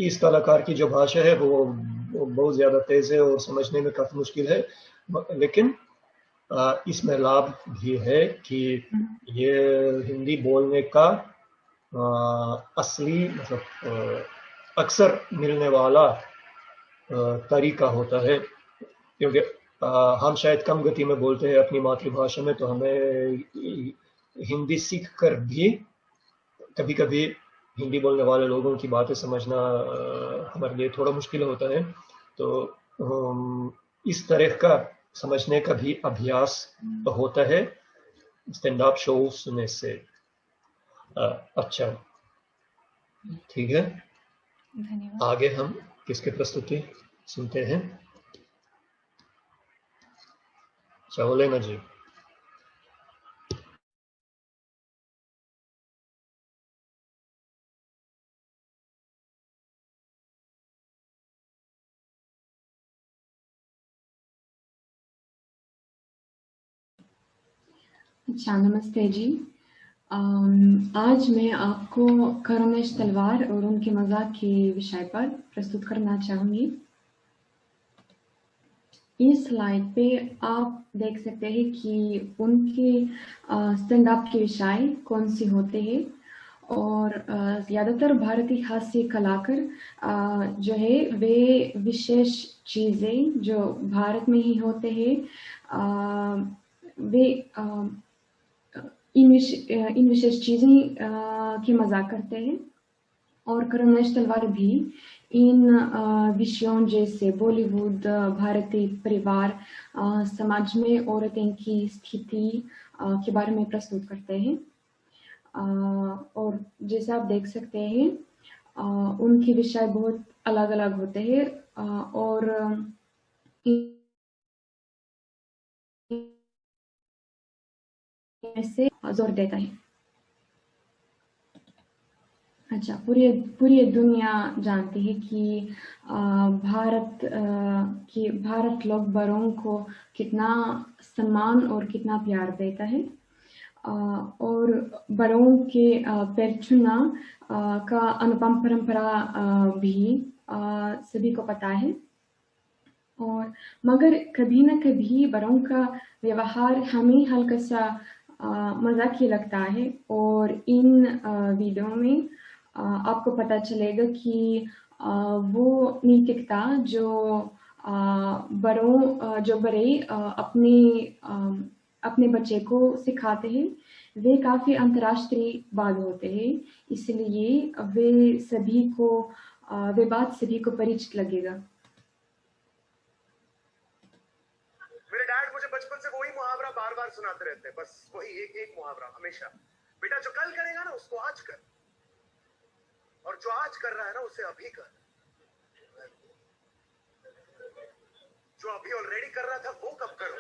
Speaker 1: इस कलाकार की जो भाषा है वो बहुत ज्यादा तेज है और समझने में काफी मुश्किल है, लेकिन इसमें लाभ भी है कि ये हिंदी बोलने का असली मतलब अक्सर मिलने वाला तरीका होता है, क्योंकि हम शायद कम गति में बोलते हैं अपनी मातृभाषा में, तो हमें हिंदी सीख कर भी कभी कभी हिंदी बोलने वाले लोगों की बातें समझना हमारे लिए थोड़ा मुश्किल होता है। तो इस तरह का समझने का भी अभ्यास होता है स्टैंड अप शो सुनने से। अच्छा, ठीक है,
Speaker 4: धन्यवाद।
Speaker 1: आगे हम किसके प्रस्तुति सुनते हैं? चावलेना जी।
Speaker 6: अच्छा, नमस्ते जी। आज मैं आपको करुणेश तलवार और उनके मजाक के विषय पर प्रस्तुत करना चाहूँगी। इस स्लाइड पे आप देख सकते हैं कि उनके स्टैंड अप के विषय कौन से होते हैं और ज़्यादातर भारतीय हास्य कलाकार जो है वे विशेष चीज़ें जो भारत में ही होते हैं वे इन विशेष चीज़ें की मजाक करते हैं और करुणेश तलवार भी इन विषयों जैसे बॉलीवुड, भारतीय परिवार, समाज में औरतें की स्थिति के बारे में प्रस्तुत करते हैं और जैसे आप देख सकते हैं उनके विषय बहुत अलग-अलग होते हैं और से जोर देता है। अच्छा, पूरी दुनिया जानती है कि भारत लोग बड़ों को कितना सम्मान और कितना प्यार देता है और बड़ों के पैर छूना का अनुपम परंपरा भी सभी को पता है और मगर कभी न कभी बड़ों का व्यवहार हमें हल्का सा मजाकी लगता है और इन वीडियो में आपको पता चलेगा कि वो नैतिकता जो बड़े अपने बच्चे को सिखाते हैं वे काफी अंतर्राष्ट्रीय बात होते हैं, इसलिए वे बात सभी को परिचित लगेगा।
Speaker 7: मेरे डैड मुझे बचपन से वही मुहावरा बार बार सुनाते रहते हैं, बस वही एक मुहावरा हमेशा, बेटा जो कल करेगा ना उसको आज कर और जो आज कर रहा है ना उसे अभी कर, जो अभी ऑलरेडी कर रहा था वो कब करो।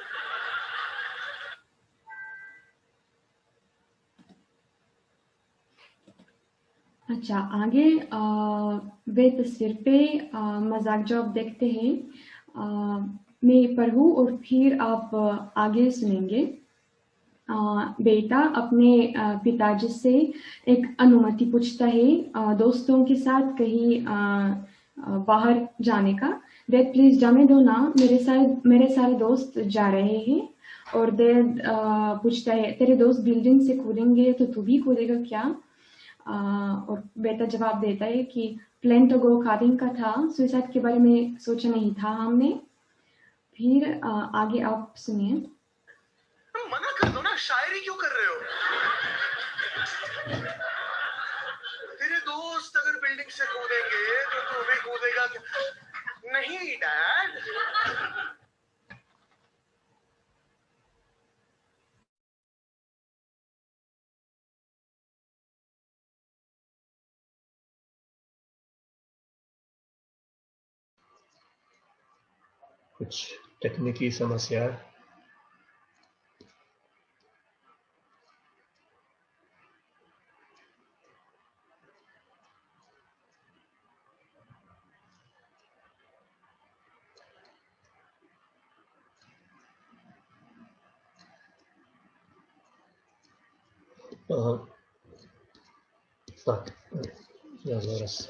Speaker 6: अच्छा, आगे वे तस्वीर पे मजाक जो आप देखते हैं मैं पढ़ूँ और फिर आप आगे सुनेंगे। बेटा अपने पिताजी से एक अनुमति पूछता है दोस्तों के साथ कहीं बाहर जाने का। डैड प्लीज जाने दो ना, मेरे सारे दोस्त जा रहे हैं। और डैड पूछता है तेरे दोस्त बिल्डिंग से कूदेंगे तो तू भी कूदेगा क्या? और बेटा जवाब देता है कि प्लान तो गो कार्डिंग का था, सुसाइड के बारे में सोचा नहीं था हमने। फिर आगे आप सुनिए।
Speaker 7: मना कर दो ना, शायरी क्यों कर रहे हो? तेरे दोस्त अगर बिल्डिंग से कूदेंगे तो तू भी कूदेगा क्या? नहीं डैड।
Speaker 1: कुछ तकनीकी समस्या। Tak, ja zaraz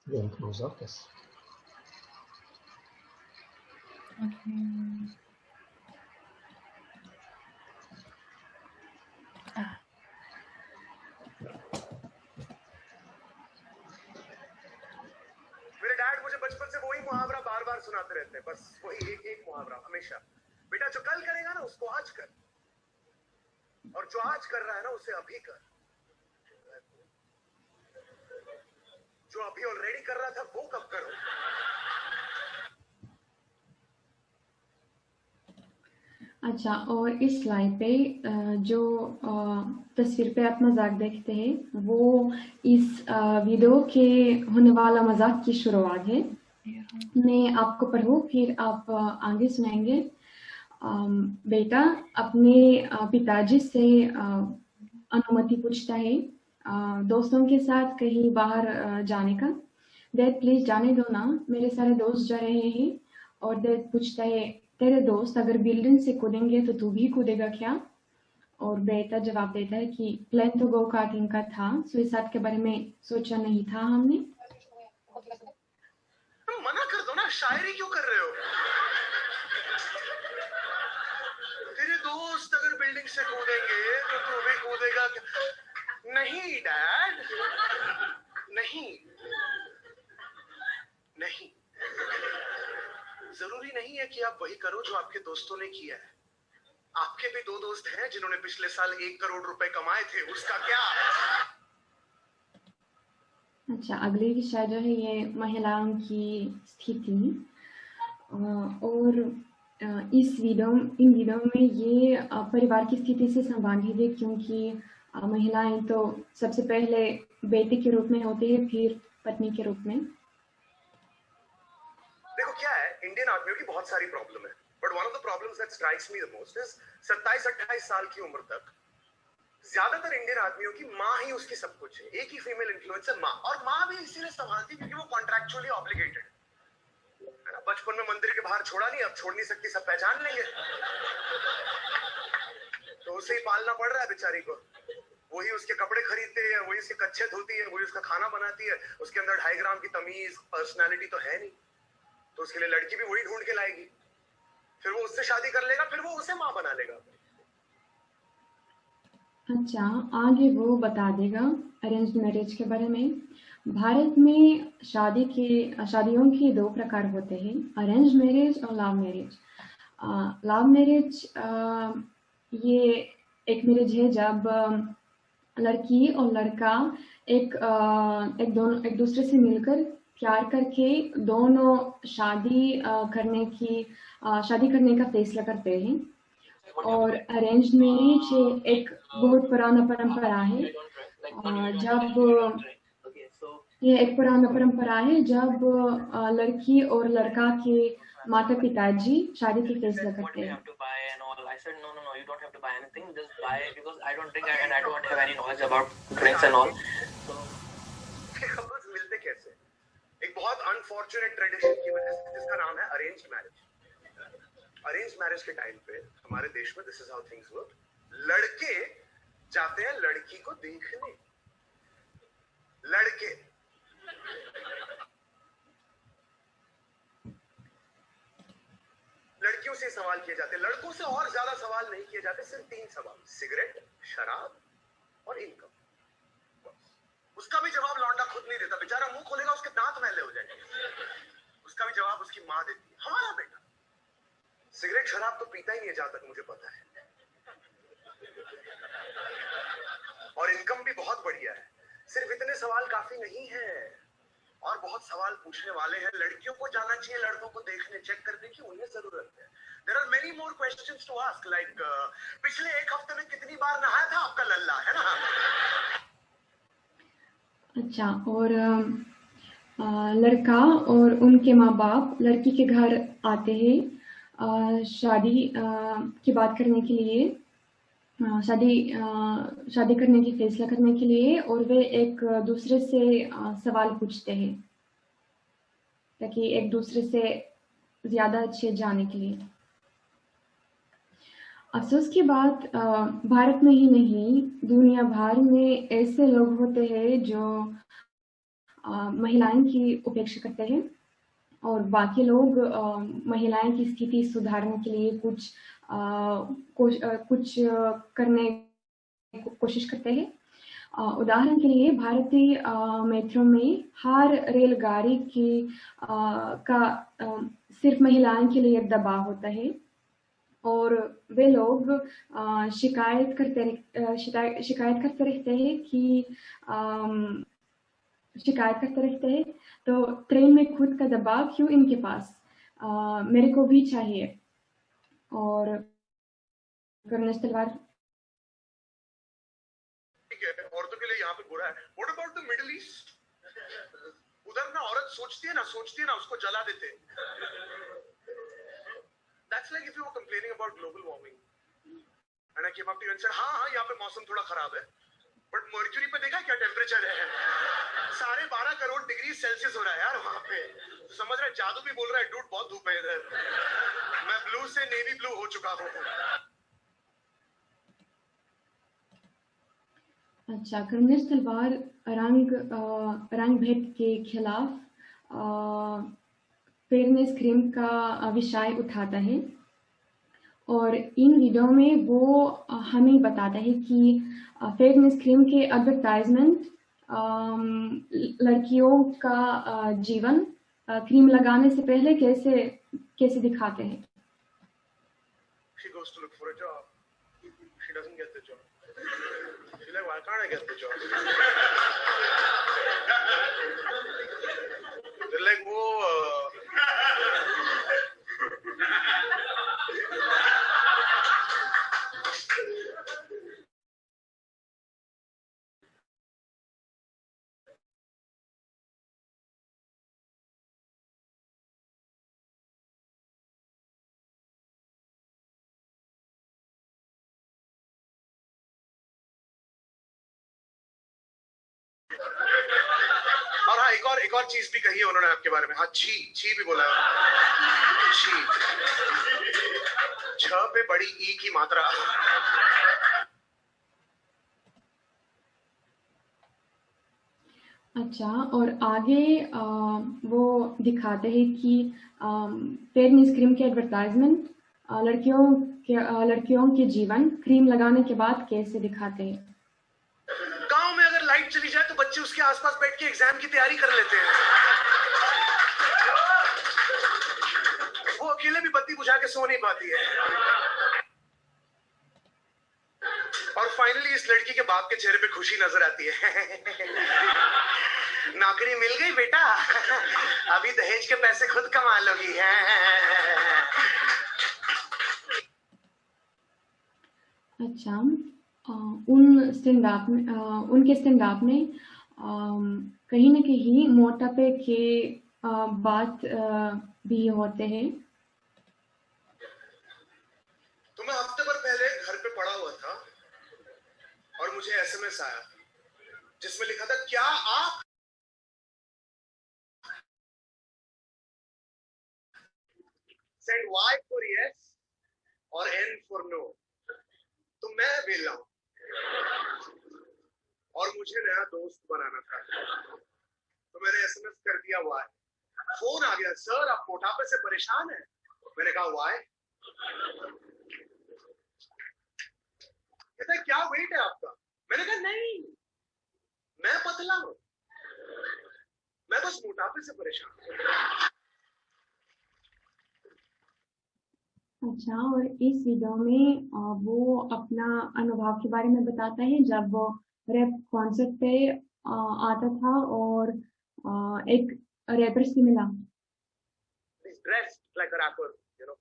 Speaker 1: włąknę zakaz.
Speaker 7: मेरे डैड मुझे बचपन से वही मुहावरा बार बार सुनाते रहते हैं, बस वही एक मुहावरा हमेशा, बेटा जो कल करेगा ना उसको आज कर और जो आज कर रहा है ना उसे अभी कर, जो अभी ऑलरेडी कर रहा था वो कब करो।
Speaker 6: अच्छा, और इस स्लाइड पे जो तस्वीर पे आप मजाक देखते हैं वो इस वीडियो के होने वाला मजाक की शुरुआत है। मैं आपको पढ़ूँ फिर आप आगे सुनाएंगे। बेटा अपने पिताजी से अनुमति पूछता है दोस्तों के साथ कहीं बाहर जाने का। डैड प्लीज जाने दो ना, मेरे सारे दोस्त जा रहे हैं। और डैड पूछता है तेरे दोस्त अगर बिल्डिंग से कूदेंगे तो तू भी कूदेगा क्या? और बेटा जवाब देता है कि प्लान तो गो कार्टिंग का था, सुइसाइड के बारे में सोचा नहीं था हमने।
Speaker 7: तुम मना कर दो ना, शायरी क्यों कर रहे हो? तेरे दोस्त अगर बिल्डिंग से कूदेंगे तो तू भी कूदेगा क्या? नहीं डैड, नहीं नहीं, जरूरी नहीं है कि आप वही करो जो आपके दोस्तों ने किया है। आपके भी 2 दोस्त हैं जिन्होंने पिछले साल 1 करोड़ रुपए कमाए थे, उसका क्या?
Speaker 6: अच्छा, अगली विषय जो है ये महिलाओं की स्थिति, और इन वीडियो में ये परिवार की स्थिति से संबंधित है, क्योंकि महिलाएं तो सबसे पहले बेटी के रूप में होती है, फिर पत्नी के रूप में।
Speaker 7: देखो क्या है, इंडियन आदमियों की बहुत सारी प्रॉब्लम है, but one of the problems that strikes me the most is 27-28 साल की उम्र तक ज्यादातर इंडियन आदमियों की माँ ही उसकी सब कुछ है। एक ही फीमेल इन्फ्लुएंस है, माँ, और माँ भी इसीलिए संभालती क्योंकि वो कॉन्ट्रैक्चुअली ऑब्लिगेटेड है ना। बचपन में मंदिर के बाहर छोड़ा नहीं, अब छोड़ नहीं सकती, सब पहचान लेंगे, तो उसे ही पालना पड़ रहा है बेचारी को। वही उसके कपड़े खरीदते हैं, वही उसके कच्छे धोती है, वही उसका खाना बनाती है। उसके अंदर 2.5 ग्राम की तमीज पर्सनैलिटी तो है नहीं, तो उसके लिए लड़की भी वही ढूंढ के लाएगी, फिर वो उससे शादी कर लेगा, फिर वो उसे माँ बना लेगा।
Speaker 6: अच्छा, आगे वो बता देगा अरेंज्ड मैरिज के बारे में। भारत में शादियों के 2 प्रकार होते हैं, अरेंज मैरिज और लव मैरिज। लव मैरिज ये एक मैरिज है जब लड़की और लड़का एक दूसरे से मिलकर प्यार करके दोनों शादी करने का फैसला करते हैं। और अरेंज मैरिज एक बहुत पुराना परंपरा है, जब लड़की और लड़का के माता पिताजी शादी की फैसला करते हैं।
Speaker 8: I said no, you don't have to buy anything, just buy it because I don't drink and I don't have any knowledge about drinks and all. So
Speaker 7: couples मिलते कैसे? एक बहुत अनफॉर्चुनेट ट्रेडिशन की वजह से, जिसका नाम है अरेंज्ड मैरिज। अरेंज्ड मैरिज के टाइम पे हमारे देश में this is how things work. लड़के जाते हैं लड़की को देखने, लड़के लड़कियों से सवाल किए जाते, लड़कों से और ज्यादा सवाल नहीं किए जाते, सिर्फ 3 सवाल, सिगरेट, शराब और इनकम। उसका भी जवाब लौंडा खुद नहीं देता, बेचारा मुंह खोलेगा उसके दांत मैले हो जाएंगे। उसका भी जवाब उसकी माँ देती है, हमारा बेटा सिगरेट शराब तो पीता ही नहीं है जहां तक मुझे पता है, और इनकम भी बहुत बढ़िया है। सिर्फ इतने सवाल काफी नहीं है, और बहुत सवाल पूछने वाले हैं। लड़कियों को जाना चाहिए लड़कों को देखने, चेक करने की उन्हें जरूरत है। There are many more questions to ask, like पिछले 1 हफ्ते में कितनी बार नहाया था आपका लल्ला, है ना?
Speaker 6: अच्छा, और लड़का और उनके माँ बाप लड़की के घर आते हैं शादी की बात करने के लिए, शादी करने की फैसला करने के लिए, और वे एक दूसरे से सवाल पूछते हैं ताकि एक दूसरे से ज्यादा अच्छे जाने के लिए। अफसोस की बात, भारत में ही नहीं दुनिया भर में ऐसे लोग होते हैं जो महिलाएं की उपेक्षा करते हैं, और बाकी लोग महिलाएं की स्थिति सुधारने के लिए कुछ करने की कोशिश करते हैं। उदाहरण के लिए भारतीय मेट्रो में हर रेलगाड़ी का सिर्फ महिलाओं के लिए दबाव होता है, और वे लोग शिकायत करते रहते हैं तो ट्रेन में खुद का दबाव क्यों इनके पास, मेरे को भी चाहिए। और गणेश तलवार,
Speaker 7: ठीक है, औरतों के लिए यहाँ पे बुरा है। What about the Middle East? उधर ना औरत सोचती है ना उसको जला देते। That's like if you were complaining about global warming and I came up to you and said, हाँ यहाँ पे मौसम थोड़ा खराब है, बट मर्क्यूरी पे देखा क्या टेम्परेचर है, 12.5 करोड़ डिग्री सेल्सियस हो रहा है यार वहां पे। तो समझ रहे, जादू भी बोल रहा है, डूड बहुत धूप है इधर, मैं ब्लू से नेवी ब्लू हो चुका हूँ।
Speaker 6: अच्छा, कर्नल तलवार रंग भेद के खिलाफ फेयरनेस क्रीम का विषय उठाता है और इन वीडियो में वो हमें बताता है कि फेयरनेस क्रीम के एडवर्टाइजमेंट लड़कियों का जीवन क्रीम लगाने से पहले कैसे दिखाते हैं.
Speaker 7: She goes to look for a job. She doesn't get the job. She's like, why can't I get the job? They're like, वो और हाँ, एक और चीज भी कही है उन्होंने आपके बारे में. हाँ, छी भी बोला है. छी. छ पे बड़ी ई की मात्रा.
Speaker 6: अच्छा, और आगे वो दिखाते हैं कि फेयरनेस क्रीम के एडवर्टाइजमेंट लड़कियों के जीवन क्रीम लगाने के बाद कैसे दिखाते हैं.
Speaker 7: गांव में अगर लाइट चली जाए तो बच्चे उसके आसपास बैठ के एग्जाम की तैयारी कर लेते हैं. वो अकेले भी बत्ती बुझा के सो नहीं पाती है. और फाइनली इस लड़की के बाप के चेहरे पे खुशी नजर आती है. नौकरी मिल गई बेटा, अभी दहेज के पैसे खुद कमा लोगी.
Speaker 6: अच्छा, उनके स्टैंड अप में कहीं ना कहीं मोटापे के बात भी होते हैं.
Speaker 7: तो मैं हफ्ते भर पहले घर पे पड़ा हुआ था और मुझे एसएमएस आया जिसमें लिखा था, क्या आप सेंड Y फॉर यस और N फॉर नो. तो मैं वेला हूं और मुझे नया दोस्त बनाना था, तो मैंने एसएमएस कर दिया Y. फोन आ गया, सर आप मोटापे से परेशान हैं. मैंने कहा Y. कहता है क्या वेट है आपका. मैंने कहा नहीं, मैं पतला हूं, मैं बस मोटापे से परेशान हूं.
Speaker 6: अच्छा, और इस वीडियो में वो अपना अनुभव के बारे में बताता है जब वो रैप कॉन्सर्ट पे आता था और एक रैपर से मिला.
Speaker 7: He's dressed like a rapper, you know.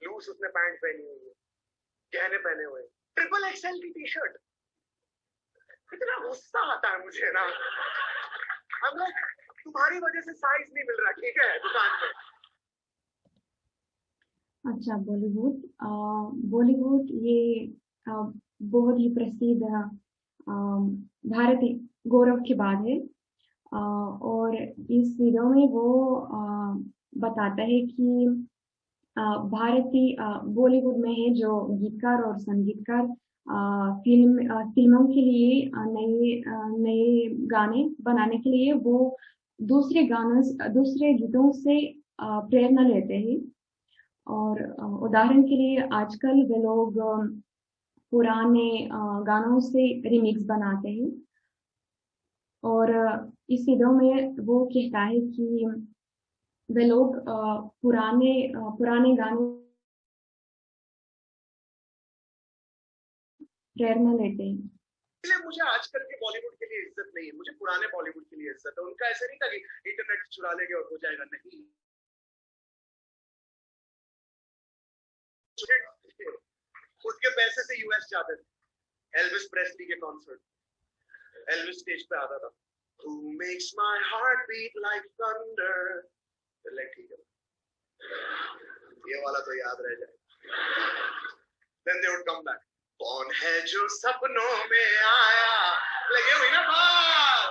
Speaker 7: Loose उसने पैंट पहनी हुई है, गहने पहने हुए, ट्रिपल एक्सएल की टी शर्ट. इतना गुस्सा आता है मुझे ना. हम लोग तुम्हारी वजह से साइज नहीं मिल रहा, ठीक है, दुकान में.
Speaker 6: अच्छा, बॉलीवुड ये बहुत ही प्रसिद्ध भारतीय गौरव की बात है. और इस वीडियो में वो बताता है कि भारतीय बॉलीवुड में है जो गीतकार और संगीतकार फिल्मों के लिए नए गाने बनाने के लिए वो दूसरे गीतों से प्रेरणा लेते हैं. और उदाहरण के लिए आजकल वे लोग पुराने गानों से रिमिक्स बनाते हैं. और इस वीडियो में वो कहता है कि वे लोग पुराने गानों प्रेरणा लेते हैं.
Speaker 7: इसलिए मुझे आजकल के बॉलीवुड के लिए इज्जत नहीं है, मुझे पुराने बॉलीवुड के लिए इज्जत है. उनका ऐसा नहीं था कि इंटरनेट चुरा लेंगे और हो जाएगा, नहीं. उसके पैसे से यूएस जाते थे, एल्विस प्रेस्ली के कॉन्सर्ट. एल्विस स्टेज पे आता था, Who makes my heart beat like thunder? ठीक है, ये वाला तो याद रह जाए. Then they would come back. कौन है जो सपनों में आया. ये हुई ना बात.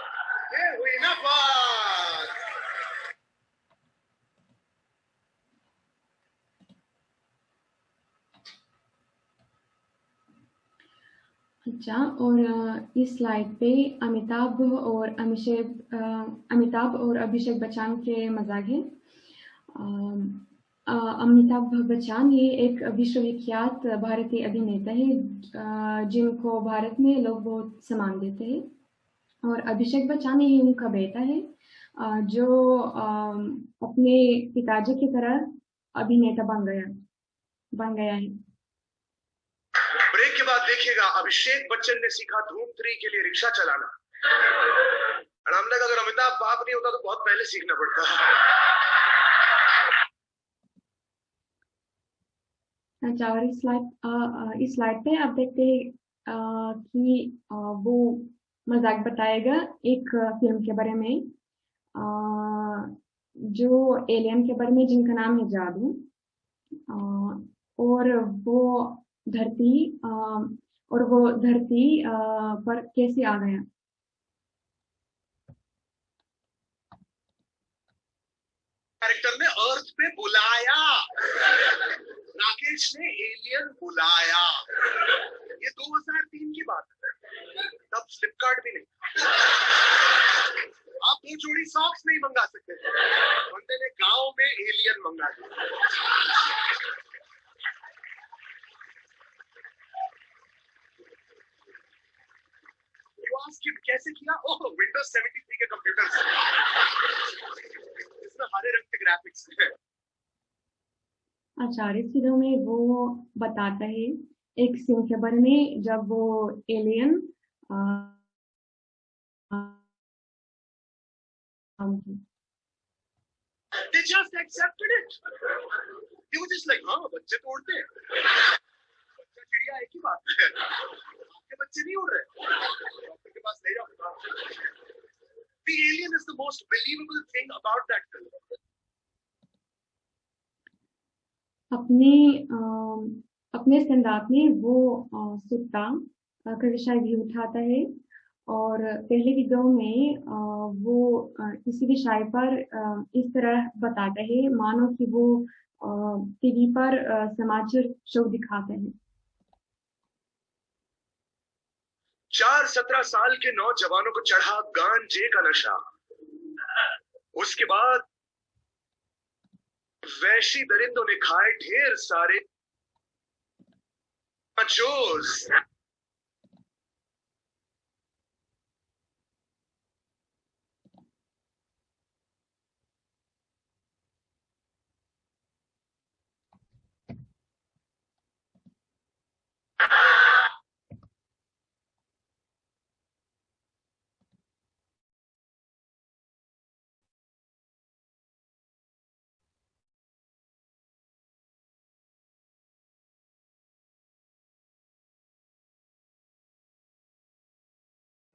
Speaker 6: अच्छा, और इस स्लाइड पे अमिताभ और अभिषेक बच्चन के मजाक हैं। अमिताभ बच्चन ये एक विश्वविख्यात भारतीय अभिनेता है जिनको भारत में लोग बहुत सम्मान देते हैं, और अभिषेक बच्चन ये उनका बेटा है जो अपने पिताजी की तरह अभिनेता बन गया है।
Speaker 7: ब्रेक के बाद देखिएगा अभिषेक बच्चन ने सीखा धूम 3 के लिए रिक्शा चलाना। और हमने कहा अगर अमिताभ बाप नहीं होता तो बहुत पहले सीखना पड़ता।
Speaker 6: अच्छा, और इस स्लाइड पे आप देखते हैं कि वो मजाक बताएगा एक फिल्म के बारे में जो एलियन के बारे में, जिनका नाम है जादू, और वो धरती पर कैसे आ गया।
Speaker 7: कैरेक्टर ने अर्थ पे बुलाया, राकेश ने एलियन बुलाया। ये 2003 की बात है, तब फ्लिपकार्ट भी नहीं। आप 2 जोड़ी सॉक्स नहीं मंगा सकते थे, बंदे ने गांव में एलियन मंगा दिया। कैसे किया? ओह, विंडोज 73 के कंप्यूटर से। इसमें हरे रंग के ग्राफिक्स है।
Speaker 6: अच्छा, इस वीडियो में वो बताता है एक सीन के बारे में जब वो alien
Speaker 7: They just accepted it. They were just like, हाँ बच्चे तो उड़ते हैं, बच्चा चिड़िया एक ही बात है, आपके बच्चे नहीं उड़ रहे, डॉक्टर के पास ले जाओ। The alien is the most believable thing about that film.
Speaker 6: अपने स्टैंड-अप में वो सुट्टा का विषय भी उठाता है, और पहले वीडियो में वो इसी विषय पर इस तरह बताता है मानो कि वो टीवी पर समाचार शो दिखाते हैं।
Speaker 7: 4-17 साल के नौजवानों को चढ़ा गांजे का नशा, उसके बाद वैशी दरिंदों ने खाए ढेर सारे nachos।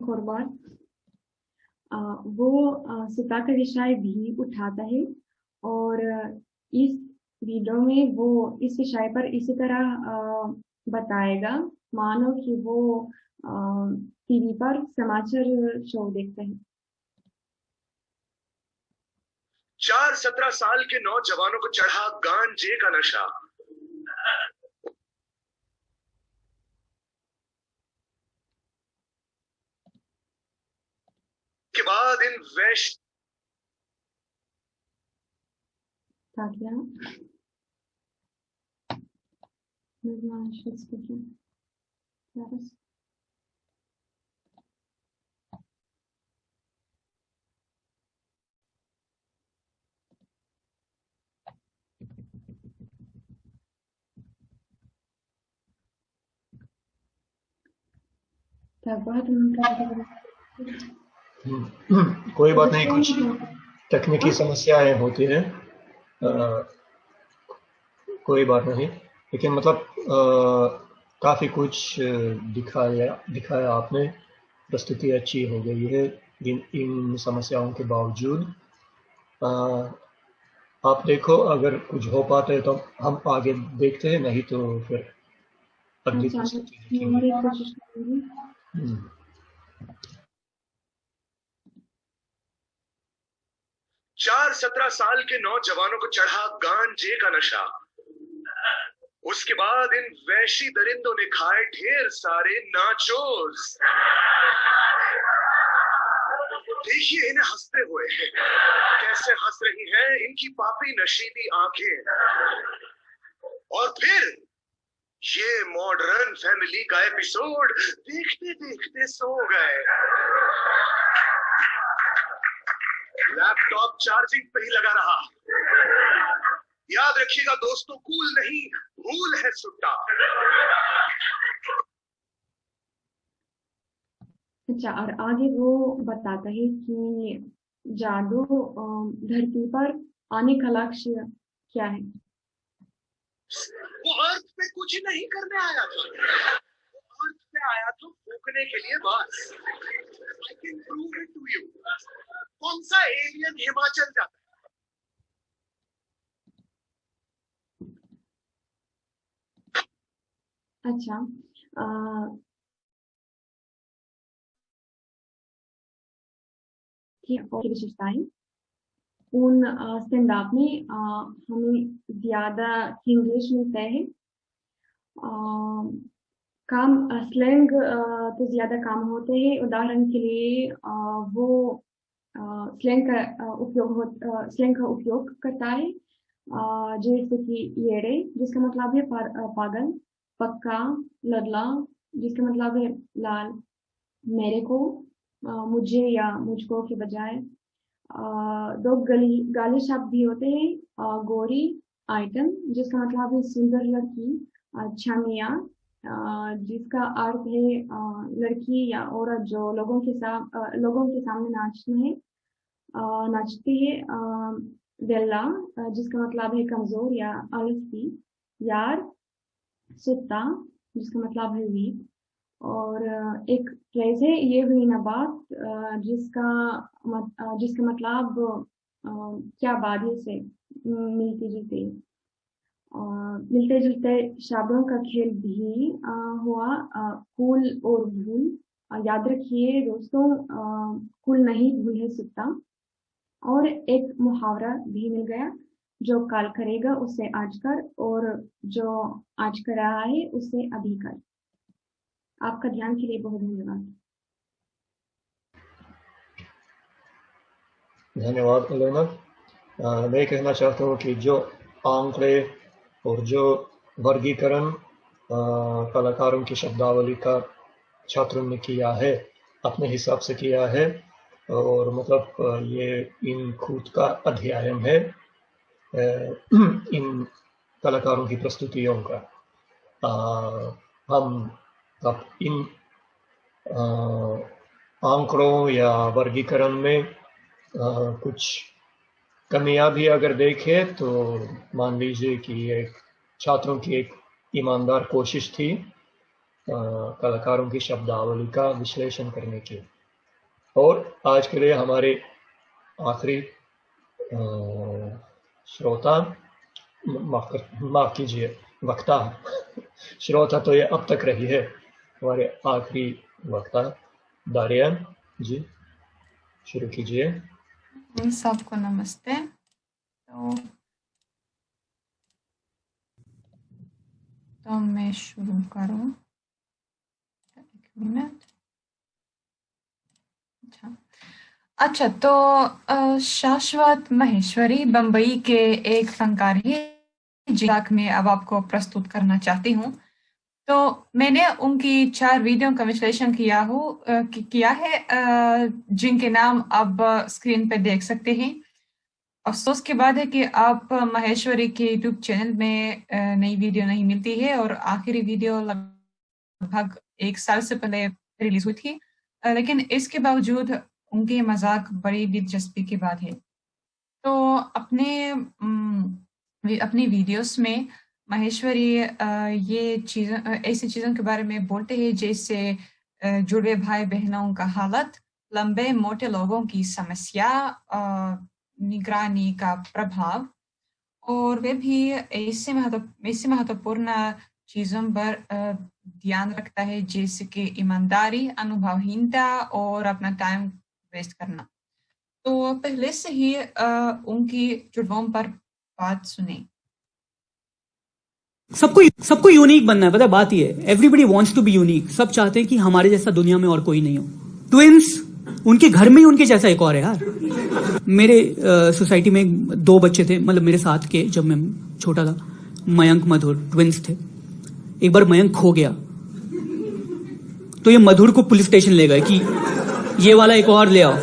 Speaker 6: और बार वो सुता का विषय भी उठाता है, और इस वीडियो में वो इस विषय पर इसी तरह बताएगा मानो कि वो टीवी पर समाचार शो देखते हैं।
Speaker 7: 4-17 साल के नौजवानों को चढ़ा गांजे का नशा, के बाद इन वैश्य
Speaker 1: कोई बात नहीं, कुछ तकनीकी समस्याएं होती हैं, कोई बात नहीं, लेकिन मतलब काफ़ी कुछ दिखाया आपने, प्रस्तुति अच्छी हो गई है इन समस्याओं के बावजूद। आप देखो, अगर कुछ हो पाता है तो हम आगे देखते हैं, नहीं तो फिर अगली प्रस्तुति देखेंगे।
Speaker 7: 4-17 साल के नौजवानों को चढ़ा गांजे का नशा, उसके बाद इन वैशी दरिंदों ने खाए ढेर सारे नाचोस। देखिए इन्हें हंसते हुए, कैसे हंस रही हैं इनकी पापी नशीली आंखें। और फिर ये मॉडर्न फैमिली का एपिसोड देखते देखते सो गए। लैपटॉप चार्जिंग पे ही लगा रहा। याद रखिएगा दोस्तों, कूल नहीं, भूल है सुट्टा।
Speaker 6: अच्छा, और आगे वो बताता है कि जादू धरती पर आने का लक्ष्य क्या है।
Speaker 7: वो अर्थ पे कुछ नहीं करने आया था, वो अर्थ पे आया था फूकने के लिए बस। I can prove it to you. कौन सा एलियन हिमाचल जाता है?
Speaker 6: अच्छा, की विशेषताएं उन स्टैंड अप में हमें ज्यादा इंग्लिश मिलता है। काम स्लैंग तो ज्यादा काम होते हैं। उदाहरण के लिए वो स्लैंग का उपयोग करता है, जैसे कि येड़े जिसका मतलब है पागल, पक्का, लड़ला जिसका मतलब है लाल, मेरे को, मुझे या मुझको के बजाय। दो गाली शब्द भी होते हैं। गोरी आइटम जिसका मतलब है सुंदर लड़की, छमिया जिसका अर्थ है लड़की या औरत जो लोगों के सामने नाचती है। वेल्ला जिसका मतलब है कमजोर या आलसी। यार, सुत्ता जिसका मतलब है वीक। और एक फ्रेज है, ये हुई ना बात, जिसका मतलब क्या बाधे से मिलते जुलते शब्दों का खेल भी हुआ। कूल और भूल। याद रखिए दोस्तों, कूल नहीं, भूल है सुत्ता। और एक मुहावरा भी मिल गया, जो कल करेगा उसे आज कर, और जो आज कर रहा है उसे अभी कर। आपका ध्यान के लिए बहुत धन्यवाद।
Speaker 1: धन्यवाद एलेना। मैं कहना चाहता हूँ कि जो आंकड़े और जो वर्गीकरण कलाकारों की शब्दावली का छात्रों ने किया है, अपने हिसाब से किया है, और मतलब ये इन खुद का अध्ययन है इन कलाकारों की प्रस्तुतियों का। हम अब इन आंकड़ों या वर्गीकरण में कुछ कमियां भी अगर देखें तो मान लीजिए कि एक छात्रों की एक ईमानदार कोशिश थी कलाकारों की शब्दावली का विश्लेषण करने की। और आज के लिए हमारे आखिरी श्रोता, माफ कीजिए, वक्ता श्रोता तो ये अब तक रही है, हमारे आखिरी वक्ता दारियान जी, शुरू कीजिए।
Speaker 4: सबको नमस्ते। तो मैं शुरू करूं, एक मिनट। अच्छा, तो शाश्वत महेश्वरी बंबई के एक फनकार है जिनका मैं अब आपको प्रस्तुत करना चाहती हूँ। तो मैंने उनकी 4 वीडियो का विश्लेषण किया है, जिनके नाम आप स्क्रीन पे देख सकते हैं। अफसोस की बात है कि आप महेश्वरी के यूट्यूब चैनल में नई वीडियो नहीं मिलती है, और आखिरी वीडियो लगभग 1 साल से पहले रिलीज हुई थी, लेकिन इसके बावजूद उनके मजाक बड़ी दिलचस्पी की बात है। तो अपनी वीडियोस में महेश्वरी ऐसी चीज़ों के बारे में बोलते हैं जैसे जुड़वे भाई बहनों का हालत, लंबे मोटे लोगों की समस्या, निगरानी का प्रभाव, और वे भी ऐसे महत्वपूर्ण चीज़ों पर ध्यान रखता है जैसे कि ईमानदारी, अनुभवहीनता और अपना टाइम वेस्ट करना। तो पहले से ही उनकी जुड़वों पर बात सुने।
Speaker 9: सबको यूनिक बनना है, पता है बात ये है, everybody wants to be unique. सब चाहते हैं कि हमारे जैसा दुनिया में और कोई नहीं हो। ट्विंस, उनके घर में ही उनके जैसा एक और है यार। मेरे सोसाइटी में 2 बच्चे थे, मतलब मेरे साथ के, जब मैं छोटा था, मयंक मधुर ट्विंस थे। एक बार मयंक खो गया तो ये मधुर को पुलिस स्टेशन ले गए कि ये वाला एक और ले आओ।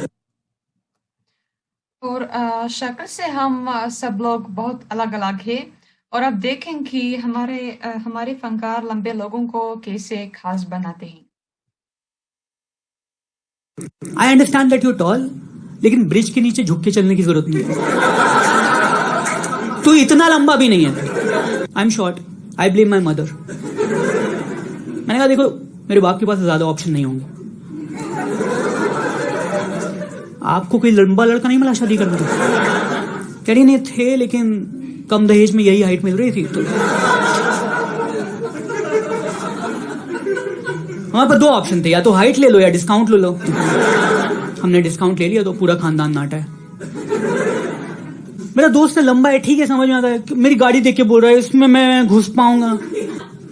Speaker 10: और शक्ल से हम सब लोग बहुत अलग अलग हैं, और अब देखें कि हमारे फनकार लंबे लोगों को कैसे खास बनाते हैं।
Speaker 9: I understand that you tall, लेकिन ब्रिज के नीचे झुक के चलने की जरूरत नहीं है। तू इतना लंबा भी नहीं है। I am short, I blame my mother. मैंने कहा देखो मेरे बाप के पास ज्यादा ऑप्शन नहीं होंगे, आपको कोई लंबा लड़का नहीं मिला शादी करने को? कह रही नहीं थे, लेकिन कम दहेज में यही हाइट मिल रही थी तो हमारे पास 2 ऑप्शन थे, या तो हाइट ले लो या डिस्काउंट ले लो। हमने डिस्काउंट ले लिया तो पूरा खानदान नाटा है। मेरा दोस्त है, लंबा है, ठीक है, समझ में आता है। मेरी गाड़ी देख के बोल रहा है इसमें मैं घुस पाऊंगा,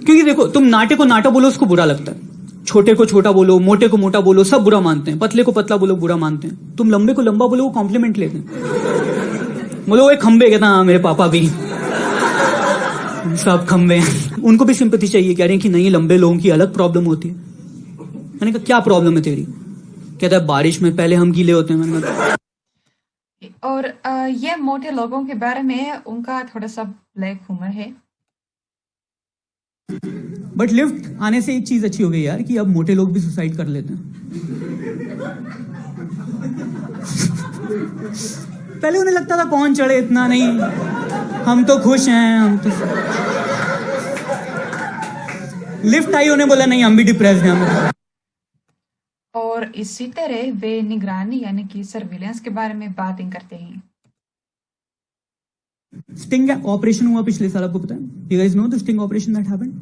Speaker 9: क्योंकि देखो तुम नाटे को नाटा बोलो उसको बुरा लगता है, छोटे को छोटा बोलो, मोटे को मोटा बोलो, सब बुरा मानते हैं, पतले को पतला बोलो बुरा मानते हैं। तुम लंबे को लंबा बोलो वो कॉम्प्लीमेंट लेते हैं। बोलो वो एक खंबे, कहता हाँ मेरे पापा भी सब खंबे हैं। उनको भी सिंपैथी चाहिए, कह रहे हैं कि नहीं लंबे लोगों की अलग प्रॉब्लम होती है। मैंने कहा क्या प्रॉब्लम है तेरी? कहता है बारिश में पहले हम गीले होते हैं। मैंने कहा
Speaker 10: और ये मोटे लोगों के बारे में उनका थोड़ा सा ब्लैक ह्यूमर है।
Speaker 9: बट लिफ्ट आने से एक चीज अच्छी हो गई यार कि अब मोटे लोग भी सुसाइड कर लेते हैं। पहले उन्हें लगता था कौन चढ़े, इतना नहीं, हम तो खुश हैं, हम तो। लिफ्ट आई, उन्हें बोला नहीं हम भी डिप्रेस्ड हैं।
Speaker 10: और इसी तरह वे निगरानी यानी कि सर्विलेंस के बारे में बातें करते हैं।
Speaker 9: स्टिंग ऑपरेशन हुआ पिछले साल, आपको पता है? You guys know the sting operation that happened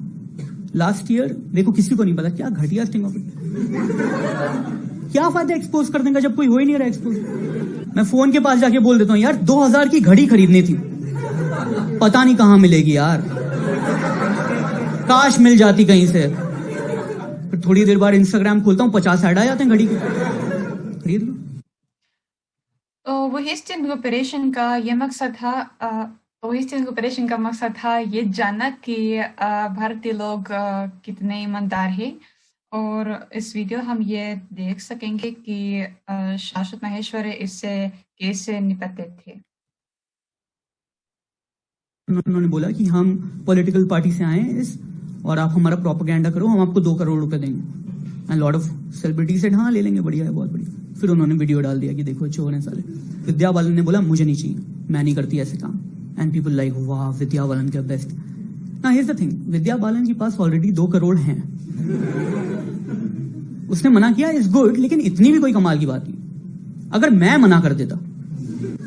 Speaker 9: last year? देखो किसी को नहीं पता, क्या घटिया स्टिंग ऑपरेशन। क्या फायदा एक्सपोज करने का जब कोई हो ही नहीं रहा एक्सपोज। मैं फोन के पास जाके बोल देता हूँ यार 2000 की घड़ी खरीदनी थी, पता नहीं कहां मिलेगी यार, काश मिल जाती कहीं से। फिर थोड़ी देर बाद इंस्टाग्राम खोलता हूँ, 50 ऐड आ जाते हैं घड़ी के, खरीद लो।
Speaker 10: वही स्टिंग ऑपरेशन का ये मकसद था, ये जानना कि भारतीय लोग कितने ईमानदार हैं। और इस वीडियो हम ये देख सकेंगे कि शाश्वत माहेश्वरी इससे कैसे निपटते थे।
Speaker 9: उन्होंने बोला कि हम पॉलिटिकल पार्टी से आए हैं और आप हमारा प्रोपेगेंडा करो, हम आपको 2 करोड़ रुपए देंगे। And lot of celebrity said हाँ ले लेंगे, बढ़िया है, बहुत बढ़िया। फिर उन्होंने वीडियो डाल दिया कि देखो चोर हैं साले। विद्या बालन ने बोला मुझे नहीं चाहिए, मैं नहीं करती ऐसे काम। एंड पीपल लाइक वाह विद्या बालन क्या बेस्ट। ना here's the thing, Vidya Balan के पास ऑलरेडी 2 करोड़ हैं। उसने मना किया इज गुड, लेकिन इतनी भी कोई कमाल की बात नहीं। अगर मैं मना कर देता,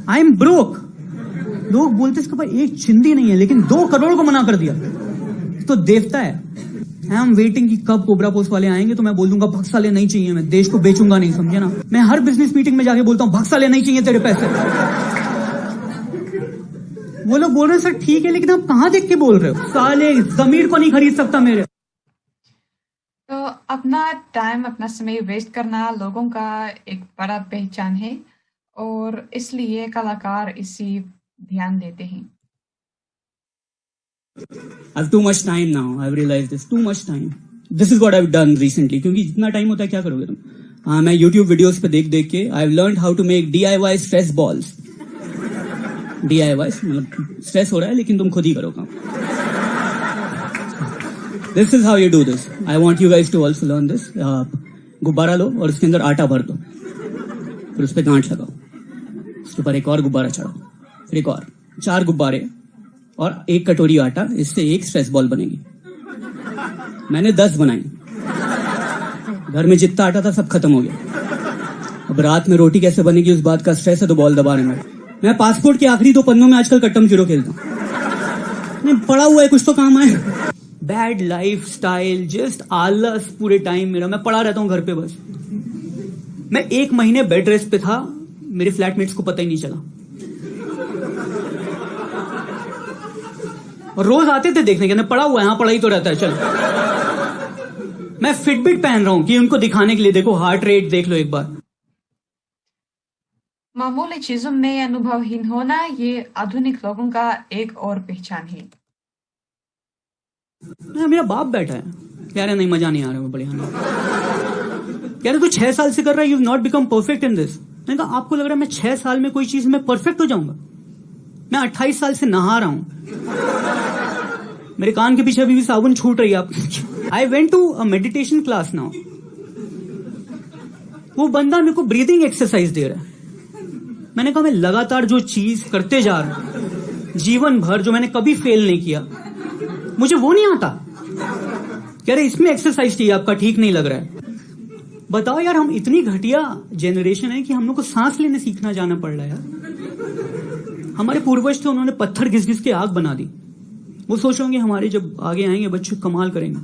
Speaker 9: आई एम ब्रोक, लोग बोलते इसके पास एक चिंदी नहीं है, लेकिन 2 करोड़ को मना कर दिया तो देवता है। आई एम वेटिंग कि कब कोबरा पोस्ट वाले आएंगे तो मैं बोल दूंगा भक्सा ले नहीं चाहिए, मैं देश को बेचूंगा नहीं, समझे ना। मैं हर बिजनेस मीटिंग में जाके बोलता हूँ भक्सा ले नहीं चाहिए तेरे पैसे। वो लोग बोल रहे हैं सर ठीक है, लेकिन आप कहां देख के बोल रहे हो? साले जमीर को नहीं खरीद सकता मेरे।
Speaker 10: तो अपना टाइम, अपना समय वेस्ट करना लोगों का एक बड़ा पहचान है, और इसलिए कलाकार इसी ध्यान देते हैं।
Speaker 9: I've too much time now. I've realized this. Too much time. This is what I've done recently. क्योंकि जितना टाइम होता है क्या करोगे तुम? हाँ, मैं YouTube वीडियोस पे देख के I've learned how to make DIY stress balls. DIY मतलब स्ट्रेस हो रहा है लेकिन तुम खुद ही करो काम। This is how you do this. I want you guys to also learn this. गुब्बारा लो और उसके अंदर आटा भर दो, फिर उस पर गांठ लगाओ, उसके ऊपर एक और गुब्बारा चढ़ाओ, फिर एक और, 4 गुब्बारे और 1 कटोरी आटा, इससे 1 स्ट्रेस बॉल बनेगी। मैंने 10 बनाई, घर में जितना आटा था सब खत्म हो गया। अब रात में रोटी कैसे बनेगी उस बात का स्ट्रेस है तो बॉल दबा रहे हैं। मैं पासपोर्ट के आखिरी 2 पन्नों में आजकल कट्टम जीरो खेलता हूँ। पड़ा हुआ है कुछ तो काम आए। बैड लाइफ स्टाइल, जस्ट आलस पूरे टाइम मेरा। मैं पड़ा रहता हूँ घर पे बस। मैं 1 महीने बेड रेस्ट पे था, मेरे फ्लैटमेट्स को पता ही नहीं चला। और रोज आते थे देखने के, पड़ा हुआ है, यहाँ पड़ा ही तो रहता है, चल। मैं फिटबिट पहन रहा हूँ कि उनको दिखाने के लिए, देखो हार्ट रेट देख लो एक बार।
Speaker 10: मामूली चीजों में अनुभवहीन होना ये आधुनिक लोगों का एक और पहचान है।
Speaker 9: मेरा बाप बैठा है, कह रहे नहीं मजा नहीं आ रहा, बढ़िया नहीं कह रहे तू 6 साल से कर रहा है, you not become perfect in this. मैंने कहा आपको लग रहा है मैं 6 साल में कोई चीज में परफेक्ट हो जाऊंगा? मैं 28 साल से नहा रहा हूं, मेरे कान के पीछे अभी भी साबुन छूट रही है आप। I went to a meditation class now, वो बंदा मेरे को ब्रीदिंग एक्सरसाइज दे रहा है। मैंने कहा मैं लगातार जो चीज करते जा रहा हूं जीवन भर, जो मैंने कभी फेल नहीं किया, मुझे वो नहीं आता। कह रहे इसमें एक्सरसाइज चाहिए आपका, ठीक नहीं लग रहा है। बताओ यार, हम इतनी घटिया जनरेशन है कि हम लोग को सांस लेने सीखना जाना पड़ रहा है यार। हमारे पूर्वज थे, उन्होंने पत्थर घिस घिस के आग बना दी। वो सोच रहे होंगे हमारे जब आगे आएंगे बच्चे कमाल करेंगे,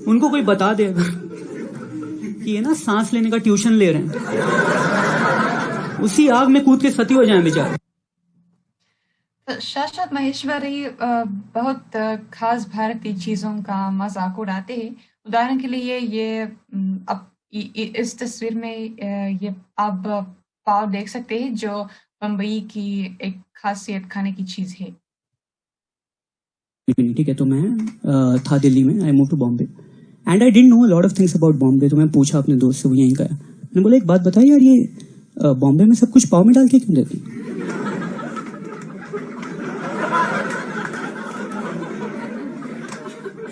Speaker 9: उनको कोई बता दे कि ये ना सांस लेने का ट्यूशन ले रहे हैं, उसी आग में कूद के सती हो जाए बेचारे।
Speaker 10: शाश्वत माहेश्वरी बहुत खास भारतीय चीजों का मजाक उड़ाते हैं। उदाहरण के लिए ये अब इस तस्वीर में ये आप पाव देख सकते हैं, जो बम्बई की एक खासियत खाने की चीज है।
Speaker 9: ठीक है, तो मैं था दिल्ली में, I move to Bombay and I didn't know a lot of things about Bombay. तो मैं पूछा अपने दोस्त से, वो यहीं का है। मैंने बोला एक बात बताइए यार, ये बॉम्बे में सब कुछ पाव में डाल के क्यों देते हैं?